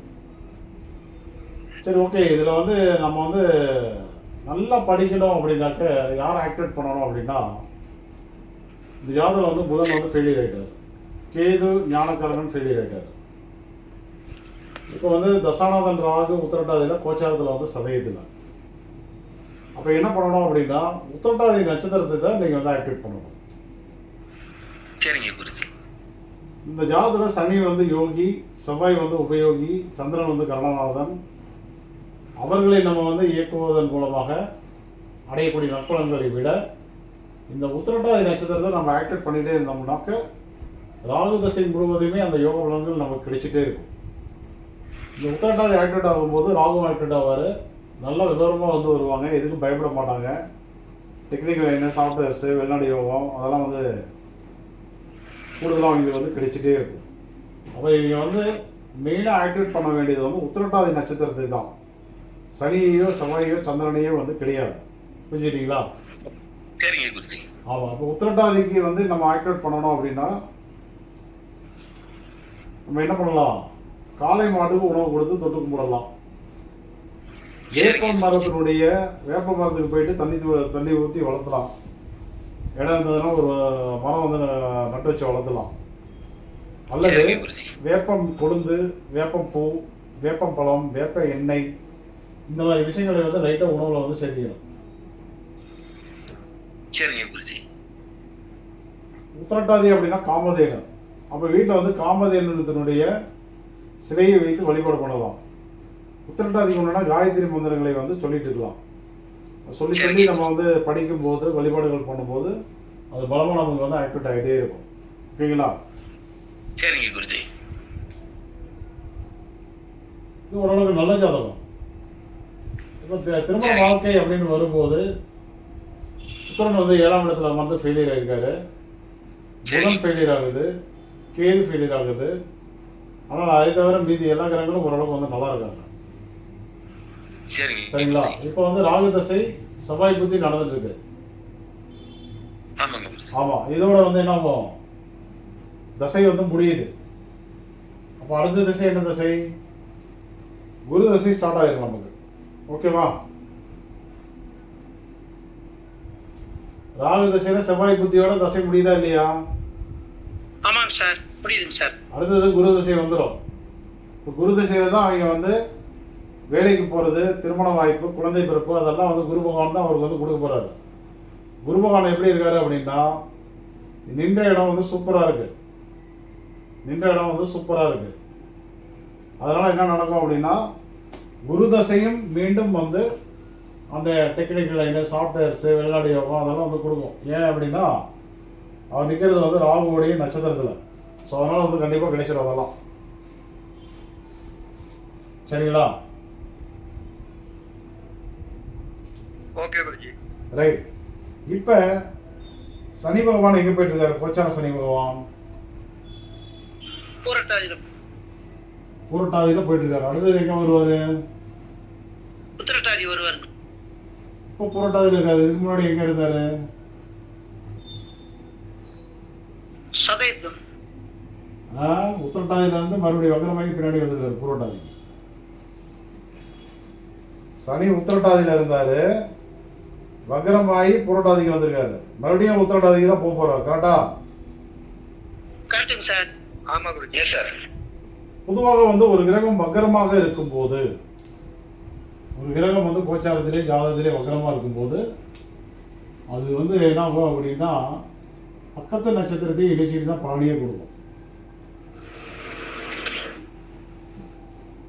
சரி, ஓகே. இதில் வந்து நம்ம வந்து நல்லா படிக்கணும் அப்படின்னாக்க யாரை ஆக்டிவேட் பண்ணணும் அப்படின்னா, இந்த ஜாதகம் வந்து புதன் வந்து ஃபெயிலியர் ஆகிட்டார், கேது ஞானக்காரகன் ஃபெயிலியர் ஆகிட்டார். இப்போ வந்து தசாநாதன் ராகு உத்திரட்டாதியில் கோச்சாரத்தில் வந்து சதயத்தில். அப்போ என்ன பண்ணணும் அப்படின்னா உத்திரட்டாதி நட்சத்திரத்தை தான் நீங்கள் வந்து ஆக்டிவேட் பண்ணணும். சரிங்க குருஜி. இந்த ஜாதகத்தில் சனி வந்து யோகி, செவ்வாய் வந்து உபயோகி, சந்திரன் வந்து கரணநாதன். அவர்களை நம்ம வந்து இயக்குவதன் மூலமாக அடையக்கூடிய நற்பலன்களை விட இந்த உத்திரட்டாதி நட்சத்திரத்தை நம்ம ஆக்டிவேட் பண்ணிகிட்டே இருந்தோம்னாக்க ராகு தசை முழுவதுமே அந்த யோக பலன்கள் நமக்கு கிடைச்சிட்டே இருக்கும். இந்த உத்திரட்டாதி ஆக்டிவேட் ஆகும்போது ராகுவும் ஆக்டிவேட் ஆவார். நல்ல விவரமாக வந்து வருவாங்க, எதுக்கும் பயப்பட மாட்டாங்க. டெக்னிக்கல் என்ன சாஃப்ட்வேர்ஸு, வெளிநாடு யோகம் அதெல்லாம் வந்து கூடுதலாக அவங்களுக்கு வந்து கிடைச்சிட்டே இருக்கும். அப்போ இங்கே வந்து மெயினாக ஆக்டிவேட் பண்ண வேண்டியது வந்து உத்திரட்டாதி நட்சத்திரத்தை தான். சனியையோ செவ்வாயோ சந்திரனையோ வந்து கிடையாது. புரிஞ்சுக்கிட்டீங்களா? சரிங்க குருஜி. ஆமாம். அப்போ உத்திரட்டாதிக்கு வந்து நம்ம ஆக்டிவேட் பண்ணணும் அப்படின்னா நம்ம என்ன பண்ணலாம்? காளை மாட்டுக்கு உணவு கொடுத்து தொட்டு கும்பிடலாம். வேப்ப மரத்தினுடைய வேப்ப மரத்துக்கு போயிட்டு தண்ணி ஊற்றி வளர்த்தலாம். இடம் இருந்ததுன்னா ஒரு மரம் வந்து நட்டு வச்சு வளர்த்தலாம். அல்லது வேப்பம் கொழுந்து, வேப்பம் பூ, வேப்பம் பழம், வேப்ப எண்ணெய் இந்த மாதிரி விஷயங்களை வந்து லைட்டாக உணவில் வந்து சேர்த்திக்கணும். சரிங்க குருஜி. உத்திரட்டாதி அப்படின்னா காமதேனு. அப்போ வீட்டில் வந்து காமதேனுடைய சிலையை வைத்து வழிபாடு பண்ணலாம். உத்திரட்டாதிக்கு முன்னாடி காயத்ரி மந்திரங்களை வந்து சொல்லிட்டு இருக்கலாம். சொல்லி நம்ம வந்து படிக்கும்போது வழிபாடுகள் பண்ணும்போது அது பலமாக நமக்கு வந்து ஆக்டிவேட் ஆகிட்டே இருக்கும். ஓகேங்களா? சரிங்க குருஜி. இது ஓரளவுக்கு நல்ல ஜாதகம். இப்போ திருமண வாழ்க்கை அப்படின்னு வரும்போது சுக்கிரன் வந்து 7ஆம் இடத்துல வந்து ஃபெயிலியர் ஆகிருக்காரு. புதன் ஃபெயிலியர் ஆகுது, கேது ஃபெயிலியர் ஆகுது. ஆனால் அதை தவிர மீதி எல்லா கிரகங்களும் ஓரளவுக்கு வந்து நல்லா இருக்காங்க. சரிங்களா? இப்போ வந்து ராகு தசை செவ்வாய் புத்தி நடந்துட்டு இருக்கு. ஆமா, இதோட வந்து என்ன ஆகும்? தசை வந்து முடியுது. அப்போ அடுத்த திசை என்ன தசை? குரு தசை ஸ்டார்ட் ஆயிரும் நமக்கு. ஓகேவா? ராகு தசையில செவ்வாய் புத்தியோட தசை முடியுதா இல்லையா? ஆமாங்க சார், புரியுதுங்க சார். அடுத்தது குரு தசை வந்துடும். இப்போ குரு தசையில தான் அவங்க வந்து வேலைக்கு போகிறது, திருமண வாய்ப்பு, குழந்தை பிறப்பு அதெல்லாம் வந்து குரு பகவான் தான் அவருக்கு வந்து கொடுக்க போகிறாரு. குரு பகவான் எப்படி இருக்காரு அப்படின்னா நின்ற இடம் வந்து சூப்பராக இருக்குது. அதனால் என்ன நடக்கும் அப்படின்னா குரு தசையும் மீண்டும் வந்து அந்த டெக்னிக்கல் லைனு, சாஃப்ட்வேர்ஸு, வெளிநாடு யோகம் அதெல்லாம் வந்து கொடுக்கும். ஏன் அப்படின்னா அவர் நிற்கிறது வந்து ராகுவோடைய நட்சத்திரத்தில். ஸோ அதனால் வந்து கண்டிப்பாக கிடைச்சிடும் அதெல்லாம். சரிங்களா? ஓகே குருஜி. ரைட். இப்போ சனி பகவான் எங்கே போயிட்டு இருக்காரு? கோச்சார சனி பகவான் பூரட்டாதியில் போயிட்டு இருக்காரு. அடுத்தது எங்கே வருவார்? உத்திரட்டாதி வருவார். இப்போ பூரட்டாதியில் இருக்காரு. இதுக்கு முன்னாடி எங்கே இருந்தார்? சதயத்தில். உத்திரட்டாதியில் இருந்து மறுபடியும் வக்கரமாகி பின்னாடி வந்துருக்காரு பூரட்டாதி. சனி உத்திரட்டாதியில் இருந்தார், வக்கரமாகி பூரட்டாதிக்கு வந்திருக்காரு. மறுபடியும் உத்திரட்டாதிக்கு தான் போக போறாரு. கரெக்டா? கரெக்டுங்க சார். ஆமா குருஜி. Yes sir. பொதுவாக வந்து ஒரு கிரகம் வக்கரமாக இருக்கும்போது, ஒரு கிரகம் வந்து கோச்சாரத்திலே ஜாதகத்திலே வக்கரமாக இருக்கும்போது அது வந்து என்ன ஆகும் அப்படின்னா பக்கத்து நட்சத்திரத்தையும் இணைச்சிட்டு தான் பலனையே கொடுக்கும்.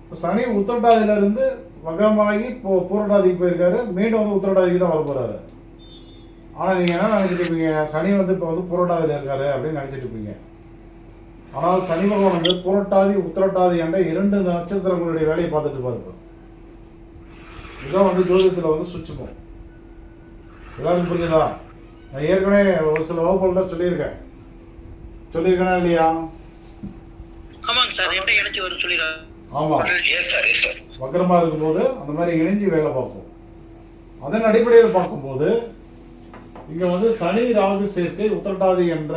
இப்போ சனி உத்திரட்டாதியிலிருந்து வக்கரமாகி பூரட்டாதிக்கு போயிருக்காரு. மீண்டும் வந்து உத்திரட்டாதிக்கு தான் வர போறாரு. ஆனால் நீங்கள் என்ன நினச்சிட்டு இருப்பீங்க? சனி வந்து இப்போ வந்து பூரட்டாதியில் இருக்காரு அப்படின்னு நினச்சிட்டு இருப்பீங்க. ஆனால் சனி பகவான் வந்து பூரட்டாதி உத்திரட்டாதி என்ற 2 நட்சத்திரங்களுடைய வேலையை பார்த்துட்டு இருப்பாரு. இதுதான் வந்து ஜோதிடத்தில் வந்து சுற்றுப்போம். எல்லாருக்கும் புரிஞ்சுதா? நான் ஏற்கனவே ஒரு சில வகுப்புகள் தான் சொல்லியிருக்கேனா இல்லையா? ஆமாங்க சார், எப்படி இணைச்சு வரும் சொல்லிடுறேன். ஆமாம், எஸ் சார். வக்கரமாக இருக்கும்போது அந்த மாதிரி இணைஞ்சு வேலை பார்ப்போம். அதன் அடிப்படையில் பார்க்கும்போது இங்கே வந்து சனி ராகு சேர்க்கை உத்திரட்டாதி என்ற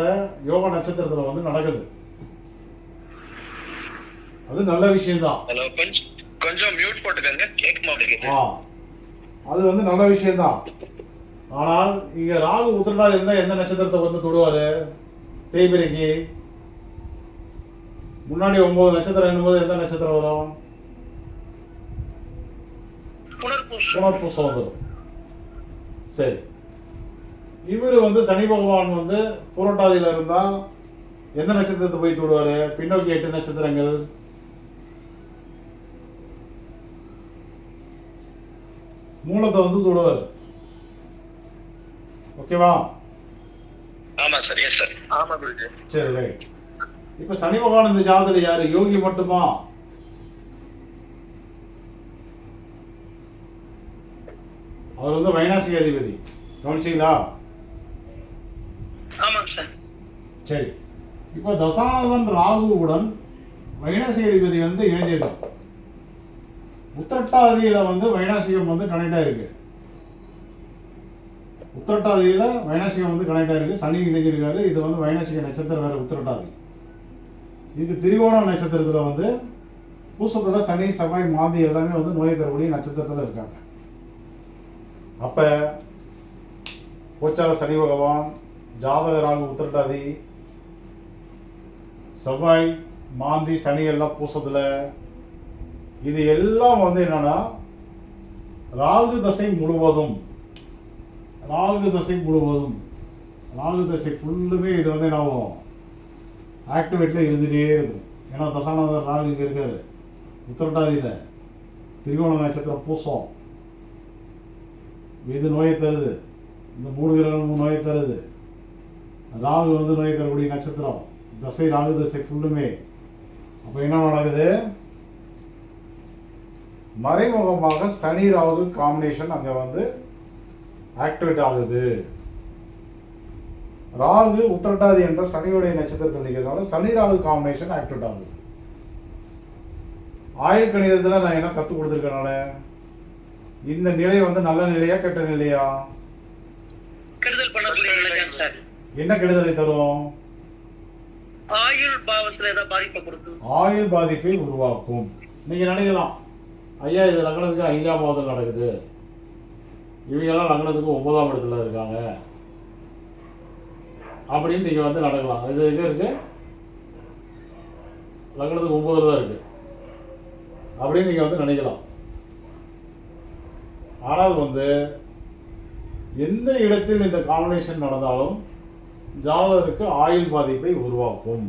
யோக நட்சத்திரத்தில் வந்து நடக்குது. அது நல்ல விஷயம்தான். கொஞ்சம் மியூட் போட்டுக்கங்க, கேட்க மாட்டேங்குது. அது வந்து நல்ல விஷயம்தான். ஆனால் இங்க ராகு உத்திரட்டாதி இருந்தா எந்த நட்சத்திரத்தை வந்து தொடுவாரு? தேய்பிரைக்கு முன்னாடி 9 நட்சத்திரம் என்னும்போது எந்த நட்சத்திரம் வரும்? புனர்பூசம் வரும். சரி, இவர் வந்து சனி பகவான் வந்து புரட்டாதியில இருந்தா எந்த நட்சத்திரத்தை போய் தொடுவாரு? பின்னோக்கி 8 நட்சத்திரங்கள். மூலத்தை வந்து தொடுவார். ஓகேவா? ஆமா சார். Yes sir. ஆமா குருஜி. சரி, ரைட். இப்ப சனி பகவான் இந்த ஜாதகத்துல யாரு? யோகி மட்டுமா? அவர் வந்து வைநாசிக அதிபதி. கவனிச்சிங்களா? ஆமாங்க சார். சரி, இப்போ தசாநாதன் ராகுவுடன் வைநாசிக அதிபதி வந்து இணைஞ்சிருக்கு. உத்திரட்டாதியில வந்து வைநாசிகம் வந்து கனெக்ட் ஆயிருக்கு. உத்திரட்டாதியில வைநாசிகம் வந்து கனெக்ட் ஆயிருக்கு. சனி இணைஞ்சிருக்காரு. இது வந்து வைநாசிக நட்சத்திரம் வேற உத்திரட்டாதி. இதுக்கு திரிகோண நட்சத்திரத்துல வந்து பூசத்துல சனி செவ்வாய் மாந்தி எல்லாமே வந்து நோயை தரக்கூடிய நட்சத்திரத்துல இருக்காங்க. அப்ப கோச்சார சனி பகவான், ஜாதக ராகு உத்திரட்டாதி, செவ்வாய் மாந்தி சனி எல்லாம் பூசத்துல, இது எல்லாம் வந்து என்னன்னா ராகு தசை முழுவதும் ராகு தசை ஃபுல்லுமே இது வந்து என்ன ஆகும், ஆக்டிவேட்டில் இருந்துகிட்டே இருக்கும். ஏன்னா தசாநாதர் ராகு இங்கே இருக்காரு உத்திரட்டாதியில், திரிகோண நட்சத்திரம் பூசம், இது நோயை தருது. இந்த 3 கிரகமும் நோயை தருது. ராகு வந்து நோயை தரக்கூடிய நட்சத்திரம் தசை, ராகு தசை ஃபுல்லுமே. அப்போ என்ன நடக்குது, மறைமுகமாக சனி ராகு காம்பினேஷன் அங்கே வந்து ஆக்டிவேட் ஆகுது. ராகு உத்திரட்டாதி என்ற சனியுடைய நட்சத்திரத்தில் இருக்கிறதுனால சனி ராகு காம்பினேஷன் ஆக்டிவேட் ஆகுது. ஆயுள் கணிதத்தில் நான் என்ன கற்றுக் கொடுத்துருக்கனால இந்த நிலை வந்து நல்ல நிலையா கெட்ட நிலையா? கெடுதல் பண்ணக்கூடிய நிலைதான் சார். என்ன கெடுதலை தரும்? ஆயுள் பாவத்துல ஏதாவது பாதிப்பை கொடுக்கும். ஆயுள் பாதிப்பை உருவாக்கும். நீங்க நினைக்கலாம், ஐயா இது லக்னத்துக்கு 5ஆம் பாவத்தில் நடக்குது, இவங்கெல்லாம் லக்னத்துக்கு 9ஆம் இடத்துல இருக்காங்க அப்படின்னு நீங்க வந்து நடக்கலாம். இது எங்க இருக்கு? லக்னத்துக்கு 9ல் தான் இருக்கு அப்படின்னு நீங்க வந்து நினைக்கலாம். ஆனால் வந்து எந்த இடத்தில் இந்த காம்பினேஷன் நடந்தாலும் ஜாதகருக்கு ஆயுள் பாதிப்பை உருவாக்கும்.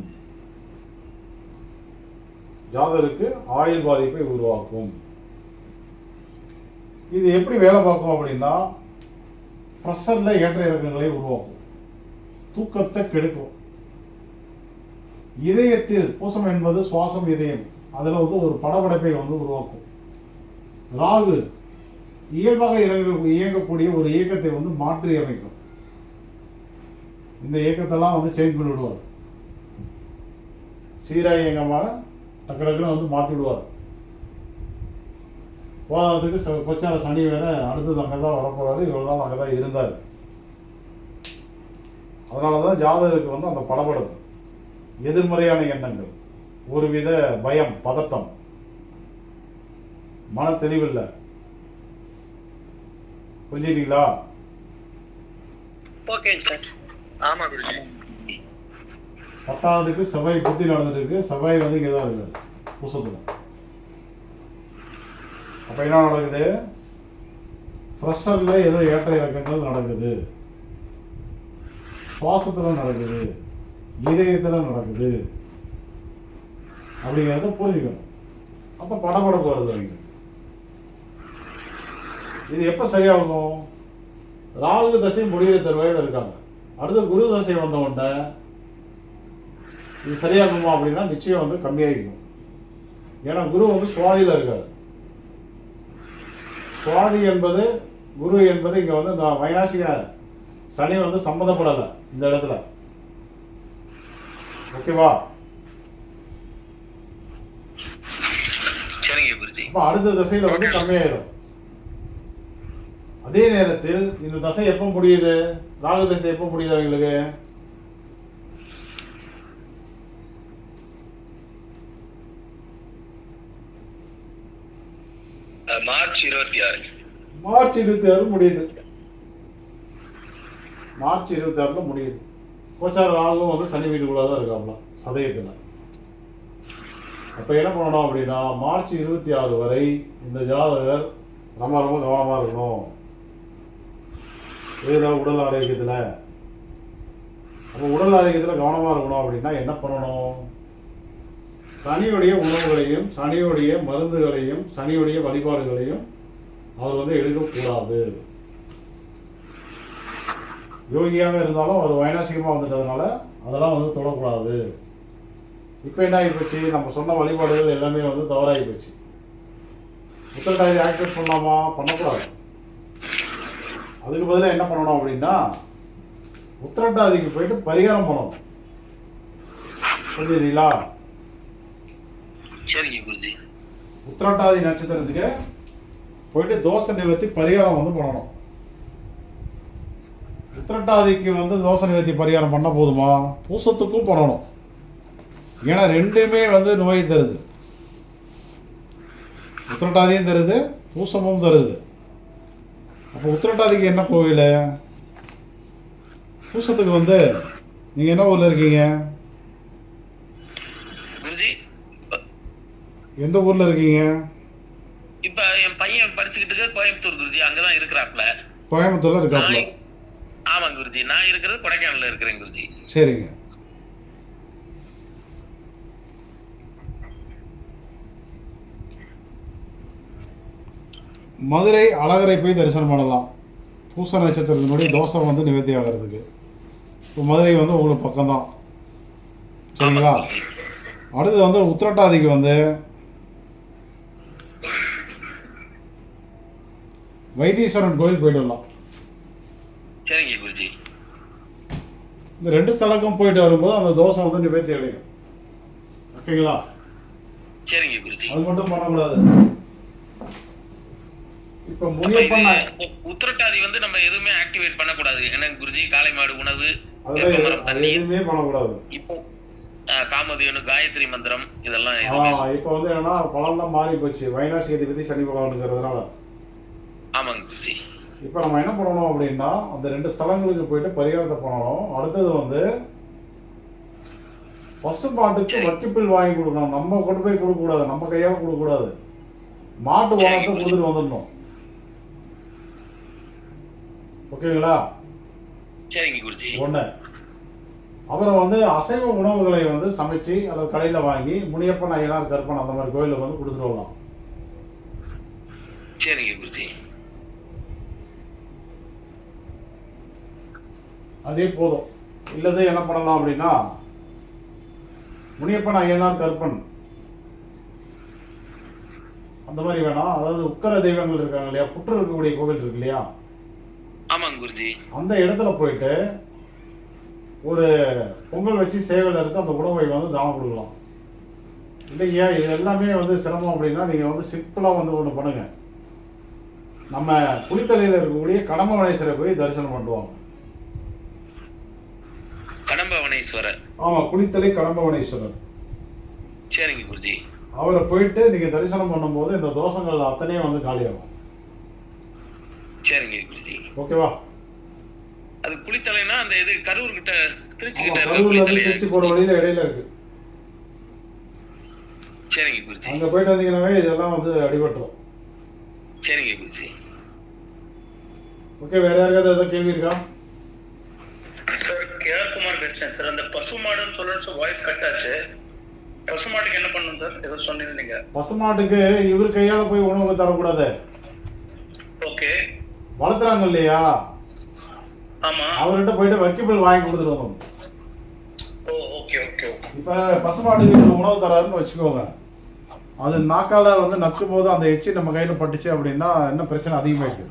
இது எப்படி வேலை பார்க்கும் அப்படின்னா, ப்ரெஷரில் ஏற்ற இறக்கங்களை உருவாக்கும், தூக்கத்தை கெடுக்கும். இதயத்தில் பூசம் என்பது சுவாசம், இதயம், அதில் வந்து ஒரு படபடப்பை வந்து உருவாக்கும். ராகு இயல்பாக இயங்கக்கூடிய ஒரு இயக்கத்தை வந்து மாற்றி அமைக்கும். இந்த இயக்கத்தெல்லாம் வந்து சேஞ்ச் பண்ணி விடுவார். சீராக இயக்கமாக டக்கு டக்குன்னு வந்து மாற்றி விடுவார். போதாததுக்கு கொச்சார சனி வேற அடுத்தது அங்கே தான் வரப்போறாரு. இவ்வளோ நாள் அங்கே தான் இருந்தார். அதனால தான் ஜாதகருக்கு வந்து அந்த படபடப்பு, எதிர்மறையான எண்ணங்கள், ஒருவித பயம், பதட்டம், மன தெளிவில்லை. புரிஞ்சுக்கிட்டீங்களா? Okay sir. ஆமா குருஜி. 10ஆவதுக்கு செவ்வாய் புத்தி நடந்துட்டு இருக்கு. செவ்வாய் வந்து இங்கே தான் இருக்காரு பூசத்துல. அப்ப என்ன நடக்குது, ப்ரெஷர்ல ஏதோ ஏற்ற இறக்கங்கள் நடக்குது, சுவாசத்துல நடக்குது, இதயத்துல நடக்குது அப்படிங்கிறத புரிஞ்சுக்கணும். அப்ப படபடப்பு வருது அவங்க. இது எப்ப சரியாகும்? ராகு தசை முடிகிற தருவாயில் இருக்காங்க. அடுத்த குரு தசை வந்த உடனே இது சரியாகுமா அப்படின்னா நிச்சயம் வந்து கம்மியாகிக்கும். ஏன்னா குரு வந்து சுவாதியில் இருக்காரு. சுவாதி என்பது குரு என்பது இங்க வந்து வைநாசிக சனி வந்து சம்மந்தப்படலை இந்த இடத்துல. ஓகேவா? சரிங்க குருஜி. அப்ப அடுத்த தசையில வந்து கம்மியாயிரும். அதே நேரத்தில் இந்த தசை எப்போ முடியுது, ராகு தசை எப்போ முடியுது அவங்களுக்கு? மார்ச் 26. மார்ச் 26 முடியுது. மார்ச் 26 முடியுது. கோச்சார ராகுவும் வந்து சனி வீட்டுக்குள்ள தான் இருக்காப்ல சதயத்தில். அப்போ என்ன பண்ணணும் அப்படின்னா, மார்ச் 26 வரை இந்த ஜாதகர் ரொம்ப ரொம்ப கவனமாக இருக்கணும். இதில் உடல் ஆரோக்கியத்தில். அப்போ உடல் ஆரோக்கியத்தில் கவனமாக இருக்கணும் அப்படின்னா என்ன பண்ணணும்? சனியுடைய உணவுகளையும் சனியுடைய மருந்துகளையும் சனியுடைய வழிபாடுகளையும் அவர் வந்து எடுக்கக்கூடாது. யோகியாக இருந்தாலும் அவர் வைநாசிகமாக வந்துட்டதுனால அதெல்லாம் வந்து தொடக்கூடாது. இப்போ என்ன ஆகி போச்சு, நம்ம சொன்ன வழிபாடுகள் எல்லாமே வந்து தவறாகி போச்சு. உத்திரட்டாதி ஆக்டிவேட் பண்ணலாமா? பண்ணக்கூடாது. அதுக்கு பதிலாக என்ன பண்ணணும் அப்படின்னா உத்திரட்டாதிக்கு போயிட்டு பரிகாரம் பண்ணணும். புரிஞ்சுங்களா? சரிங்க குருஜி. உத்திரட்டாதி நட்சத்திரத்துக்கு போயிட்டு தோசை நிவர்த்தி பரிகாரம் வந்து பண்ணணும். உத்திரட்டாதிக்கு வந்து தோசை நிவர்த்தி பரிகாரம் பண்ண போதுமா? பூசத்துக்கும் பண்ணணும். ஏன்னா ரெண்டுமே வந்து நோய் தருது. உத்திரட்டாதியும் தருது, பூசமும் தருது. அப்போ உத்திரட்டாதிக்கு என்ன கோவில்? பூசத்துக்கு வந்து நீங்கள் என்ன ஊரில் இருக்கீங்க? குருஜி எந்த ஊரில் இருக்கீங்க? இப்ப என் பையன் படிச்சுக்கிட்டு இருக்க கோயம்புத்தூர் குருஜி, அங்கதான் இருக்கிறாப்ல. கோயம்புத்தூர்ல இருக்காப்புல? ஆமாங்க குருஜி. நான் இருக்கிறது கொடைக்கானல்ல இருக்கிறேன் குருஜி. சரிங்க. மதுரை அழகரை போய் தரிசனம் பண்ணலாம். பூச நட்சத்திரத்தினுடைய தோசை வந்து நிவர்த்தி ஆகிறதுக்கு. இப்போ மதுரை வந்து உங்களுக்கு பக்கம்தான். சரிங்களா? அடுத்து வந்து உத்திரட்டாதிக்கு வந்து வைத்தீஸ்வரன் கோயில் போயிட்டு வரலாம். சரிங்க குருஜி. இந்த 2 ஸ்தலக்கும் போயிட்டு வரும்போது அந்த தோசை வந்து நிவர்த்தி அடையும். ஓகேங்களா? சரிங்க குருஜி. அது மட்டும் பண்ணக்கூடாது. இப்போ முனியப்பன் உத்திரட்டாதி வந்து நம்ம எதுவுமே ஆக்டிவேட் பண்ணக்கூடாது. என்ன குருஜி? காளை மாடு உணவு, அதெல்லாம் எதுவுமே பண்ணக்கூடாது. இப்போ காமதேனு, காயத்ரி மந்திரம் இதெல்லாம் இப்போ வந்து என்னன்னா பலன்லாம் மாறி போச்சு. வைனாசி அதிபதி சனி பகவானுங்கிறதுனால. ஆமாங்க குருஜி. இப்போ நம்ம என்ன பண்ணணும் அப்படின்னா அந்த 2 ஸ்தலங்களுக்கு போயிட்டு பரிகாரத்தை பண்ணணும். அடுத்தது வந்து பசுமாட்டுக்கு வக்கிப்பில் வாங்கி கொடுக்கணும். நம்ம கொண்டு போய் கொடுக்கக்கூடாது, நம்ம கையால் கொடுக்கக்கூடாது. மாட்டு வாங்கத்தை கொடுத்துட்டு வந்துடணும். ஓகேங்களா? சரிங்க குருஜி. ஒன்று. அப்புறம் வந்து அசைவ உணவுகளை வந்து சமைச்சு அல்லது கடையில் வாங்கி முனியப்பன், ஐயனார், கருப்பன் அந்த மாதிரி கோயிலில் வந்து கொடுத்துட்டு வரலாம். சரிங்க குருஜி. அதே போதும். இல்லது என்ன பண்ணலாம் அப்படின்னா முனியப்பன், ஐயனார், கருப்பன் அந்த மாதிரி வேணாம். அதாவது உக்கர தெய்வங்கள் இருக்காங்க இல்லையா, புற்று இருக்கக்கூடிய கோவில் இருக்கு இல்லையா, ஆமாங்க குருஜி. அந்த இடத்துல போயிட்டு ஒரு பொங்கல் வச்சு சேவையில் இருந்து அந்த உணவை வந்து தானம் கொடுக்கலாம். இல்லையா இது எல்லாமே வந்து சிரமம் அப்படின்னா நீங்கள் வந்து சிம்பிளாக வந்து ஒன்று பண்ணுங்க. நம்ம குளித்தலையில் இருக்கக்கூடிய கடம்பவனேஸ்வரை போய் தரிசனம் பண்ணுவாங்க. கடம்பவனேஸ்வரர்? ஆமாம், குளித்தலை கடம்பவனேஸ்வரர். சரிங்க குருஜி. அவரை போயிட்டு நீங்கள் தரிசனம் பண்ணும்போது இந்த தோஷங்கள் அத்தனையும் வந்து காலியாகும். சரிங்க குருஜி. ஓகேவா? அது குளித்தலைனா அந்த இது கரூர் கிட்ட, திருச்சி கிட்ட கரூர்ல இருந்து திருச்சி போற வழியில இடையில இருக்கு. சரிங்க குருஜி. அங்க போயிட்டு வந்தீங்கன்னாவே இதெல்லாம் வந்து அடிபட்டுரும். சரிங்க குருஜி. ஓகே, வேற யாருக்காவது ஏதாவது கேள்வி இருக்கா? சார் கேஆர் குமார் பேசுறேன் சார். அந்த பசுமாடுன்னு சொல்ற வாய்ஸ் கட் ஆச்சு. பசுமாட்டுக்கு என்ன பண்ணணும் சார்? ஏதோ சொன்னீங்க நீங்க. பசுமாட்டுக்கு இவர் கையால போய் உணவு தரக்கூடாது. ஓகே. வளர்த்துறாங்க இல்லையா, ஆமா, அவர்கிட்ட போயிட்டு வக்கிபிள் வாங்கி கொடுத்துட்டு வந்தோம். ஓ ஓகே ஓகே ஓகே. இப்ப பசுமாட்டுக்கு உணவு தராருன்னு வச்சுக்கோங்க, அது நாக்கால வந்து நக்கும் போது அந்த எச்சி நம்ம கையில பட்டுச்சு அப்படின்னா இன்னும் பிரச்சனை அதிகமாயிருக்கு.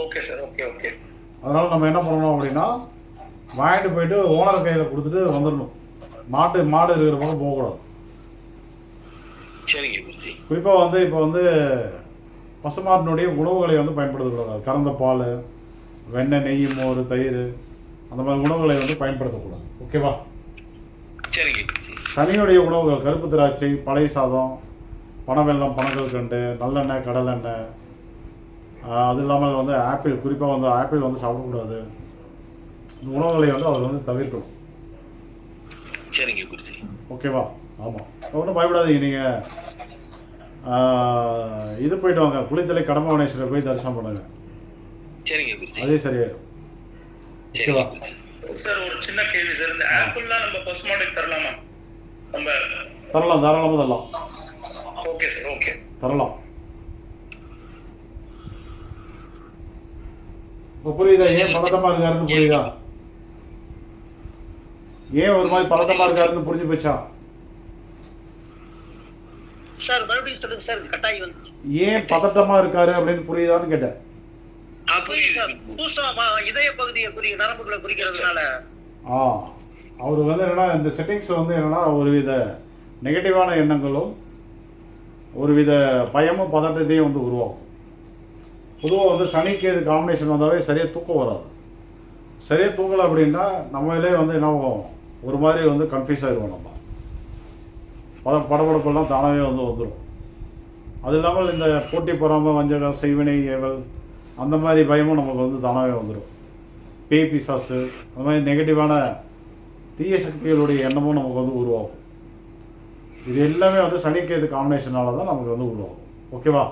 Okay sir, okay okay. அதனால நம்ம என்ன பண்ணணும் அப்படின்னா வாங்கிட்டு போயிட்டு ஓனர் கையில கொடுத்துட்டு வந்துடணும். மாடு இருக்கிற பக்கம் போகக்கூடாது. சரிங்க குருஜி. குறிப்பாக வந்து இப்போ வந்து பசுமாட்டினுடைய உணவுகளை வந்து பயன்படுத்தக்கூடாது. கறந்த பால், வெண்ணெய், நெய், மோர், தயிர் அந்த மாதிரி உணவுகளை வந்து பயன்படுத்தக்கூடாது. ஓகேவா? சரிங்க குருஜி. சனியுடைய உணவுகள் கருப்பு திராட்சை, பழைய சாதம், பனவெல்லம், பனங்கல்கண்டு, நல்லெண்ணெய், கடலெண்ணெய், அது இல்லாமல் வந்து ஆப்பிள், குறிப்பாக வந்து ஆப்பிள் வந்து சாப்பிடக்கூடாது. இந்த உணவுகளை வந்து அவர் வந்து தவிர்க்கணும். சரிங்க குருஜி. ஓகேவா? ஆமாம், ஒன்றும் பயப்படாதீங்க. நீங்கள் இது போயிட்டு வாங்க, குளித்தலை கடம்பவனேஸ்வரர் போய் தரிசனம் பண்ணுங்க. சரிங்க குருஜி. அதே சரியாயிடும். ஓகேவா? சார் ஒரு சின்ன கேள்வி சார். இந்த ஆப்பிள்லாம் நம்ம பசுமாட்டுக்கு தரலாமா? நம்ம தரலாம், தாராளமாக தரலாம். Okay sir, okay. தரலாம். இப்போ புரியுதா ஏன் பதட்டமா இருக்காருன்னு? புரியுதா ஏன் ஒரு மாதிரி பதட்டமா இருக்காருன்னு? புரிஞ்சு போச்சா? சார் மறுபடியும் சொல்லுங்க சார், கட்டாயி வந்து. ஏன் பதட்டமா இருக்காரு அப்படின்னு புரியுதான்னு கேட்டேன். இதய பகுதியை நரம்புகளை குறிக்கிறதுனால அவர் வந்து என்னன்னா இந்த செட்டிங்ஸ் வந்து என்னன்னா ஒருவித நெகட்டிவான எண்ணங்களும் ஒருவித பயமும் பதட்டத்தையும் வந்து உருவாக்கும். பொதுவாக வந்து சனிக்கு இது காம்பினேஷன் வந்தாவே சரியாக தூக்கம் வராது. சரியாக தூங்கலை அப்படின்னா நம்மளே வந்து என்ன ஒரு மாதிரி வந்து கன்ஃபியூஸ் ஆகிடுவோம். நம்ம படபடப்பெல்லாம் தானாகவே வந்து வந்துடும். அது இல்லாமல் இந்த போட்டி பொறாமல் வஞ்சகம் செய்வினை ஏவல் அந்த மாதிரி பயமும் நமக்கு வந்து தானாகவே வந்துடும். பேய் பிசாசு அந்த மாதிரி நெகட்டிவான தீய சக்திகளுடைய எண்ணமும் நமக்கு வந்து உருவாகும். இது எல்லாமே வந்து சனிக்கேது காம்பினேஷனால தான் நமக்கு வந்து உருவாகும். ஓகேவா?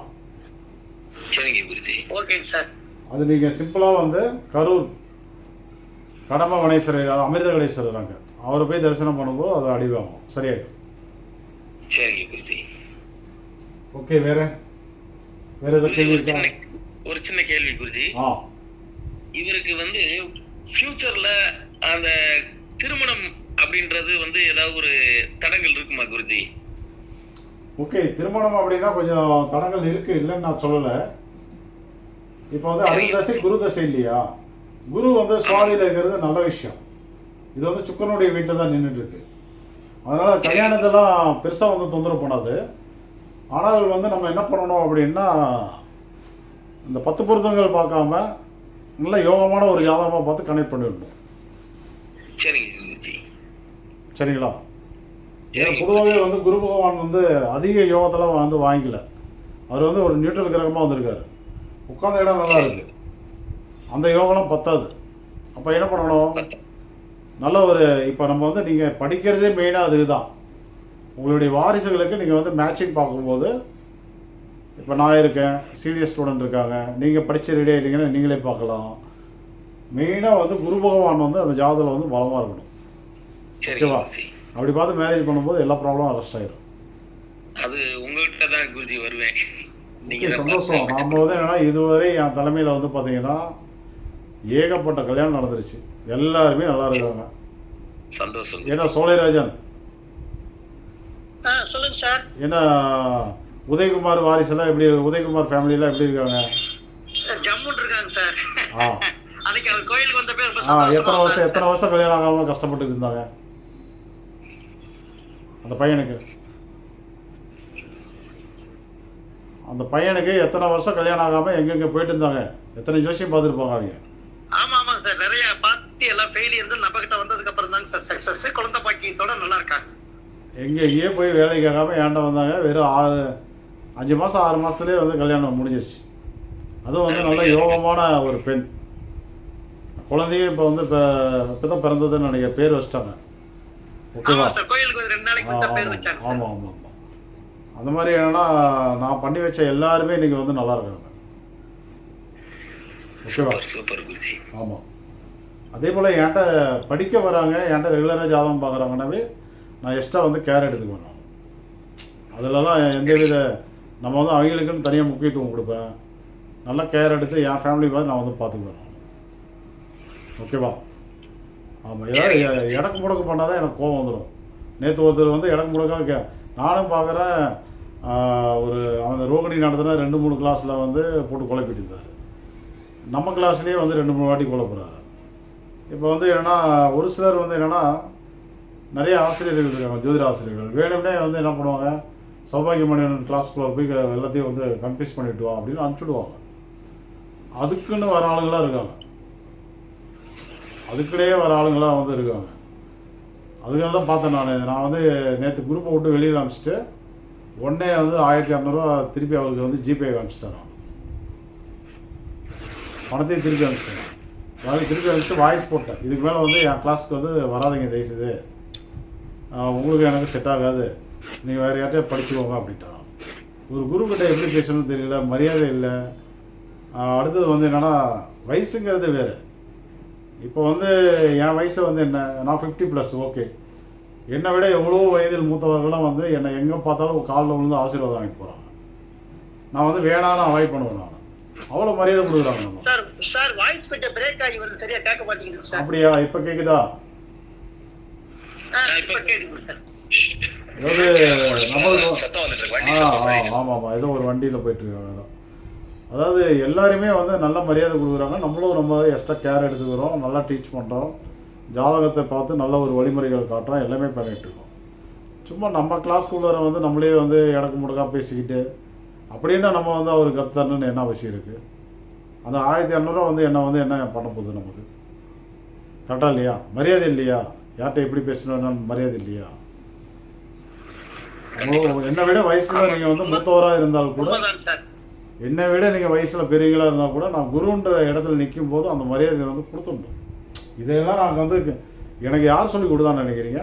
சரிங்க குருஜி. Okay sir. அது நீங்கள் சிம்பிளாக வந்து கரூர் கடம்ப வனேஸ்வரர் அமிர்தகடேஸ்வரர் அங்கே அவரை போய் தரிசனம் பண்ணும்போது அது அடிவாகும், சரியாயிடும். சரிங்க குருஜி. ஓகே, வேற ஏதாவது கேள்வி இருக்கா? ஒரு சின்ன கேள்வி குருஜி. இவருக்கு வந்து ஃபியூச்சர்ல அந்த திருமணம் அப்படின்றது வந்து ஏதாவது ஒரு தடங்கள் இருக்குமா குருஜி? ஓகே, திருமணம் அப்படின்னா கொஞ்சம் தடங்கள் இருக்கு, இல்லைன்னு நான் சொல்லலை. இப்போ வந்து அருள் தசை குரு தசை இல்லையா? குரு வந்து சுவாதியில் இருக்கிறது நல்ல விஷயம். இது வந்து சுக்கரனுடைய வீட்டில் தான் நின்றுட்டு இருக்கு. அதனால கல்யாணத்தெல்லாம் பெருசாக வந்து தொந்தரவு பண்ணாது. ஆனால் வந்து நம்ம என்ன பண்ணணும் அப்படின்னா இந்த 10 பொருத்தங்கள் பார்க்காம நல்ல யோகமான ஒரு ஜாதகமாக பார்த்து கனெக்ட் பண்ணிடணும். சரிங்களா? ஏன்னா பொதுவாகவே வந்து குரு பகவான் வந்து அதிக யோகத்தில் வந்து வாங்கிக்கல. அவர் வந்து ஒரு நியூட்ரல் கிரகமாக வந்திருக்காரு. உட்கார்ந்த இடம் நல்லா இருக்கு, அந்த யோகம்லாம் பத்தாது. அப்போ என்ன பண்ணணும்? நல்ல ஒரு இப்போ நம்ம வந்து நீங்கள் படிக்கிறதே மெயினாக அதுதான். உங்களுடைய வாரிசுகளுக்கு நீங்கள் வந்து மேட்சிங் பார்க்கும்போது இப்போ நான் இருக்கேன், சீனியர் ஸ்டூடெண்ட் இருக்காங்க, நீங்கள் படித்து ரெடி ஆகிட்டீங்கன்னா நீங்களே பார்க்கலாம். மெயினாக வந்து குரு பகவான் வந்து அந்த ஜாதகம் வந்து பலமாக இருக்கணும். ஓகேவா? அப்படி பார்த்து மேரேஜ் பண்ணும்போது எல்லா ப்ராப்ளமும் அரெஸ்ட் ஆயிடும். அது உங்கள்கிட்ட தான் குருஜி வருவேன். நீங்கள் சந்தோஷம். நம்ம வந்து என்னன்னா இதுவரை என் தலைமையில் வந்து பார்த்தீங்கன்னா ஏகப்பட்ட கல்யாணம் நடந்துருச்சு. எல்லாருமே நல்லா இருக்காங்க. சந்தோஷம். ஏன்னா சோலைராஜன் சொல்லுங்க சார். ஏன்னா உதயகுமார் வாரிசெல்லாம் எப்படி, உதயகுமார் ஃபேமிலியெல்லாம் எப்படி இருக்காங்க? ஜம்முன்னு இருக்காங்க சார். அன்னைக்கு அவர் கோயிலுக்கு வந்த பேர் எத்தனை வருஷம் கல்யாணம் ஆகாமல் கஷ்டப்பட்டு இருந்தாங்க அந்த பையனுக்கு எத்தனை வருஷம் கல்யாணம் ஆகாமல் எங்கெங்கே போயிட்டு இருந்தாங்க, எத்தனை ஜோசியம் பார்த்துருப்பாங்க அவங்க. ஆமாம் சார், நிறைய பார்த்து எல்லாம் ஃபெயிலியர் நம்ம கிட்ட வந்ததுக்கு அப்புறம் தாங்க சார் சக்ஸஸ். குழந்தை பாக்கியத்தோட நல்லா இருக்காங்க. எங்கேயே போய் வேலை கேட்காம ஏன்டா வந்தாங்க. வெறும் 5 மாதம் 6 மாதத்துலேயே வந்து கல்யாணம் முடிஞ்சிருச்சு. அதுவும் வந்து நல்ல யோகமான ஒரு பெண். குழந்தையும் இப்போ வந்து இப்போ தான் பிறந்ததுன்னு நினைக்கிறேன், பேர் வச்சிட்டாங்க. ஓகேவா? ஆமாம் ஆமாம் ஆமாம். அந்த மாதிரி என்னன்னா நான் பண்ணி வச்ச எல்லாருமே இன்னைக்கு வந்து நல்லா இருக்காங்க. ஓகேவா? ஆமாம். அதே போல் என்கிட்ட படிக்க வராங்க, என்கிட்ட ரெகுலராக ஜாதகம் பார்க்குறாங்கன்னாவே நான் எக்ஸ்ட்ரா வந்து கேர் எடுத்துக்குவேன். நான் அதிலலாம் எந்தவித நம்ம வந்து அவங்களுக்குன்னு தனியாக முக்கியத்துவம் கொடுப்பேன். நல்லா கேர் எடுத்து என் ஃபேமிலி மாதிரி நான் வந்து பார்த்துக்குவேன். ஓகேவா? ஆமாம். ஏதாவது இடக்கு முடக்கு பண்ணால் தான் எனக்கு கோவம் வந்துடும். நேற்று ஒருத்தர் வந்து இடக்கு முடக்காக நானும் பார்க்குறேன். ஒரு அந்த ரோகிணி நடத்தின 2-3 கிளாஸில் வந்து போட்டு குழப்பிட்டு இருந்தார். நம்ம கிளாஸ்லேயே வந்து 2-3 வாட்டி குழப்புறாரு. இப்போ வந்து என்னென்னா ஒரு சிலர் வந்து என்னென்னா நிறைய ஆசிரியர்கள் இருக்காங்க, ஜோதிட ஆசிரியர்கள் வேணும்னே வந்து என்ன பண்ணுவாங்க, சௌபாகியமணியன் கிளாஸ்க்குள்ளே போய் எல்லாத்தையும் வந்து கன்ஃபியூஸ் பண்ணிவிட்டு வா அப்படின்னு அனுப்பிச்சுடுவாங்க. அதுக்குன்னு வர ஆளுங்களாம் இருக்காங்க, அதுக்குள்ளேயே வர ஆளுங்களாம் வந்து இருக்காங்க. அதுக்காக தான் பார்த்தேன் நான் வந்து நேற்று குரூப்பை விட்டு வெளியில் அனுப்பிச்சிட்டு உடனே வந்து 1200 ரூபா திருப்பி அவருக்கு வந்து ஜிபே அனுப்பிச்சிட்டேன். நான் பணத்தையும் திருப்பி அனுப்பிச்சிட்டேன். அதாவது திருப்பி அனுப்பிச்சிட்டு வாய்ஸ் போட்டேன், இதுக்கு மேலே வந்து என் கிளாஸ்க்கு வந்து வராதிங்க தயவுசெய்து, உங்களுக்கு எனக்கு செட் ஆகாது, நீங்கள் வேறு யார்கிட்டயே படிச்சுக்கோங்க அப்படின்ட்டான். ஒரு குருக்கிட்ட எப்படி பேசணும்னு தெரியல, மரியாதை இல்லை. அடுத்தது வந்து என்னென்னா வயசுங்கிறது வேறு. இப்போ வந்து என் வயசு வந்து என்ன, நான் 50+. ஓகே, என்னை விட எவ்வளோ வயதில் மூத்தவர்கள்லாம் வந்து என்னை எங்கே பார்த்தாலும் காலில் விழுந்து ஆசீர்வாதம் வாங்கிட்டு போகிறாங்க. நான் வந்து வேணான்னு அவாய்ட் பண்ணுவேன். நான் அவ்வளோ மரியாதை கொடுக்குறாங்க. அப்படியா? இப்போ கேட்குதா? ஏதாவது ஆமாம் ஆமாம், ஏதோ ஒரு வண்டியில் போயிட்டு இருக்காங்க. அதாவது எல்லாருமே வந்து நல்ல மரியாதை கொடுக்குறாங்க, நம்மளும் நம்ம எக்ஸ்ட்ரா கேர் எடுத்துக்கிறோம், நல்லா டீச் பண்ணுறோம், ஜாதகத்தை பார்த்து நல்ல ஒரு வழிமுறைகள் காட்டுறோம், எல்லாமே பண்ணிகிட்ருக்கோம். சும்மா நம்ம கிளாஸ்க்குள்ளே வந்து நம்மளே வந்து இடக்கு முடக்கா பேசிக்கிட்டு அப்படின்னா நம்ம வந்து அவருக்கு கற்றுன்னு என்ன அவசியம் இருக்குது? அந்த 1200 வந்து என்ன பண்ண போகுது நமக்கு? கரெக்டாக இல்லையா? மரியாதை இல்லையா? யார்கிட்ட எப்படி பேசணும் மரியாதை இல்லையா? என்னை விட வயசில் நீங்கள் வந்து மூத்தவராக இருந்தால் கூட, என்னை விட நீங்கள் வயசில் பெரியவங்களாக இருந்தால் கூட, நான் குருன்ற இடத்துல நிற்கும் போது அந்த மரியாதையை வந்து கொடுத்துட்டோம். இதையெல்லாம் நாங்கள் வந்து எனக்கு யார் சொல்லி கொடுத்தான்னு நினைக்கிறீங்க?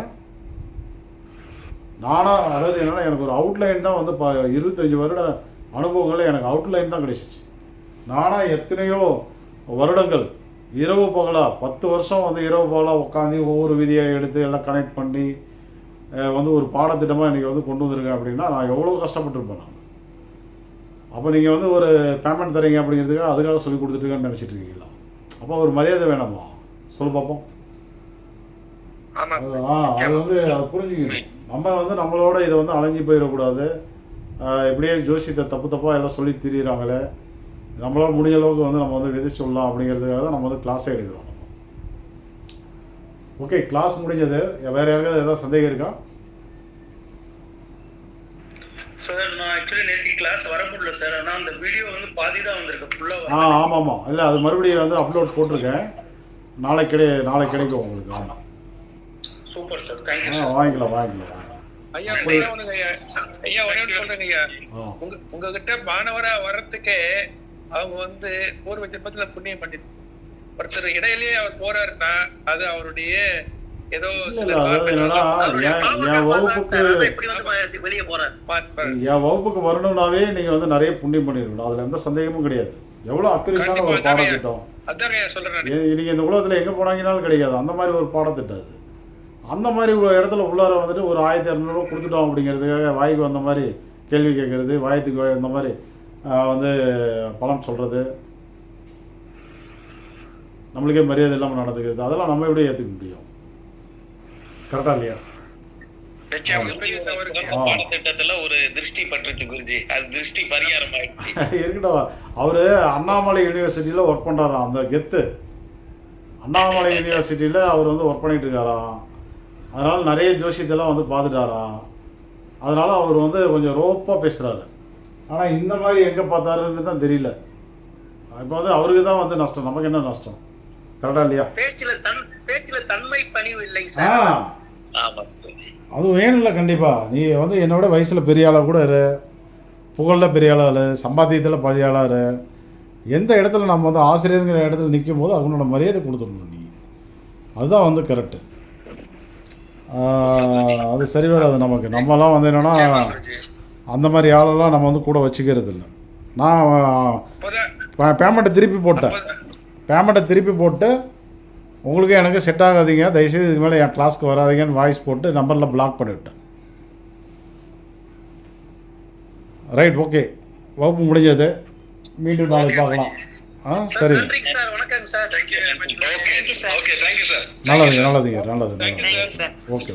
நானாக, அதாவது என்னென்னா எனக்கு ஒரு அவுட்லைன் தான் வந்து 25 வருட அனுபவங்களில் எனக்கு அவுட்லைன் தான் கிடைச்சிச்சு. நானாக எத்தனையோ வருடங்கள் இரவு பகலாக 10 வருஷம் வந்து இரவு பகலாக உட்காந்து ஒவ்வொரு விதியை எடுத்து எல்லாம் கனெக்ட் பண்ணி வந்து ஒரு பாடத்திட்டமாக இன்றைக்கி வந்து கொண்டு வந்திருக்கேன் அப்படின்னா நான் எவ்வளோ கஷ்டப்பட்டுருப்பேன் நான். அப்போ நீங்கள் வந்து ஒரு பேமெண்ட் தரீங்க அப்படிங்கிறதுக்காக அதுக்காக சொல்லி கொடுத்துட்டுருக்கேன்னு நினச்சிட்டு இருக்கீங்களா? அப்போ ஒரு மரியாதை வேணாமா? சொல்லு பார்ப்போம். அது வந்து அதை புரிஞ்சுக்கணும். நம்ம வந்து நம்மளோட இதை வந்து அலைஞ்சி போயிடக்கூடாது. இப்படியே ஜோசியத்தை தப்பாக எல்லாம் சொல்லி திரியிறாங்களே, நம்மளால் முடிஞ்ச அளவுக்கு வந்து நம்ம வந்து விதை சொல்லலாம் அப்படிங்கிறதுக்காக தான் நம்ம வந்து கிளாஸே எடுக்கிறோம். ஓகே, கிளாஸ் முடிஞ்சது. வேறு யாருக்காவது ஏதாவது சந்தேகம் இருக்கா? சார் நான் ஆக்சுவலி நேற்று கிளாஸ் வர முடியல சார். ஆனால் அந்த வீடியோ வந்து பாதி தான் வந்திருக்கு, ஃபுல்லாக. ஆமாம். இல்லை, அது மறுபடியும் வந்து அப்லோட் போட்டிருக்கேன். நாளைக்கு கிடைக்கும் உங்களுக்கு. ஆமாம், சூப்பர் சார், தேங்க்யூ. வாங்கிக்கலாம். ஐயா ஒரே ஒன்று சொல்றேங்க ஐயா. உங்ககிட்ட மாணவரா வர்றதுக்கே அவங்க வந்து பூர்வ ஜென்மத்துல புண்ணியம் பண்ணி ஒருத்தர் இடையிலேயே அவர் போறாருன்னா அது அவருடைய ஏதோ என் வகுப்புக்கு வரணும்னாவே நீங்க வந்து நிறைய புண்ணியம் பண்ணிருக்கணும். அதுல எந்த சந்தேகமும் கிடையாது. எவ்வளவு அக்கறையான ஒரு பாடத்திட்டம். நீங்க இந்த உலகத்துல எங்க போனாங்கன்னாலும் கிடைக்காது அந்த மாதிரி ஒரு பாடத்திட்டம் அது. அந்த மாதிரி ஒரு இடத்துல உள்ளார வந்துட்டு ஒரு 1200 கொடுத்துட்டோம் அப்படிங்கிறதுக்காக வாய்க்கு வந்த மாதிரி கேள்வி கேட்கறது, வாயத்துக்கு வந்த மாதிரி வந்து பலன் சொல்கிறது, நம்மளுக்கே மரியாதை இல்லாமல் நடந்துக்கிறது, அதெல்லாம் நம்ம எப்படி ஏற்றுக்க முடியும்? கரெக்டா இல்லையா? பாடத்திட்டத்துல ஒரு திருஷ்டி பட்டுச்சு குருஜி, அது திருஷ்டி பரிகாரம் ஆயிடுச்சு. இருக்கட்டும், அவரு அண்ணாமலை யூனிவர்சிட்டியில ஒர்க் பண்றாராம். அந்த கெத்து அண்ணாமலை யூனிவர்சிட்டியில அவர் வந்து ஒர்க் பண்ணிட்டு இருக்காராம். அதனால நிறைய ஜோசியத்தெல்லாம் வந்து பார்த்துட்டாராம். அதனால அவர் வந்து கொஞ்சம் ரோப்பாக பேசுகிறாரு. ஆனால் இந்த மாதிரி எங்கே பார்த்தாருன்னு தான் தெரியல. இப்போ வந்து அவருக்கு தான் வந்து நஷ்டம், நமக்கு என்ன நஷ்டம்? கரெக்டா இல்லையா? பேச்சில தன்மை பணிவு இல்லை. அது வேணும் இல்லை? கண்டிப்பாக. நீ வந்து என்னோட வயசில் பெரிய ஆளாக கூட இரு, புகழில் பெரிய ஆளாக, சம்பாத்தியத்தில் பெரிய ஆளாக இரு. எந்த இடத்துல நம்ம வந்து ஆசிரியருங்கிற இடத்துல நிற்கும் போது அவங்களோட மரியாதை கொடுத்துடணும் நீ. அதுதான் வந்து கரெக்டு. அது சரி வராது நமக்கு. நம்மலாம் வந்து என்னென்னா அந்த மாதிரி ஆளெல்லாம் நம்ம வந்து கூட வச்சுக்கிறது இல்லை. நான் பேமெண்ட்டை திருப்பி போட்டு உங்களுக்கு எனக்கு செட் ஆகாதீங்க, தயவுசெய்து இதுக்கு மேலே என் கிளாஸ்க்கு வராதீங்கன்னு வாய்ஸ் போட்டு நம்பரில் பிளாக் பண்ணிவிட்டேன். Right, okay. வகுப்பு முடிஞ்சது. மீண்டும் நாளைக்கு பார்க்கலாம். சரி, நல்லதுங்க. ஓகே.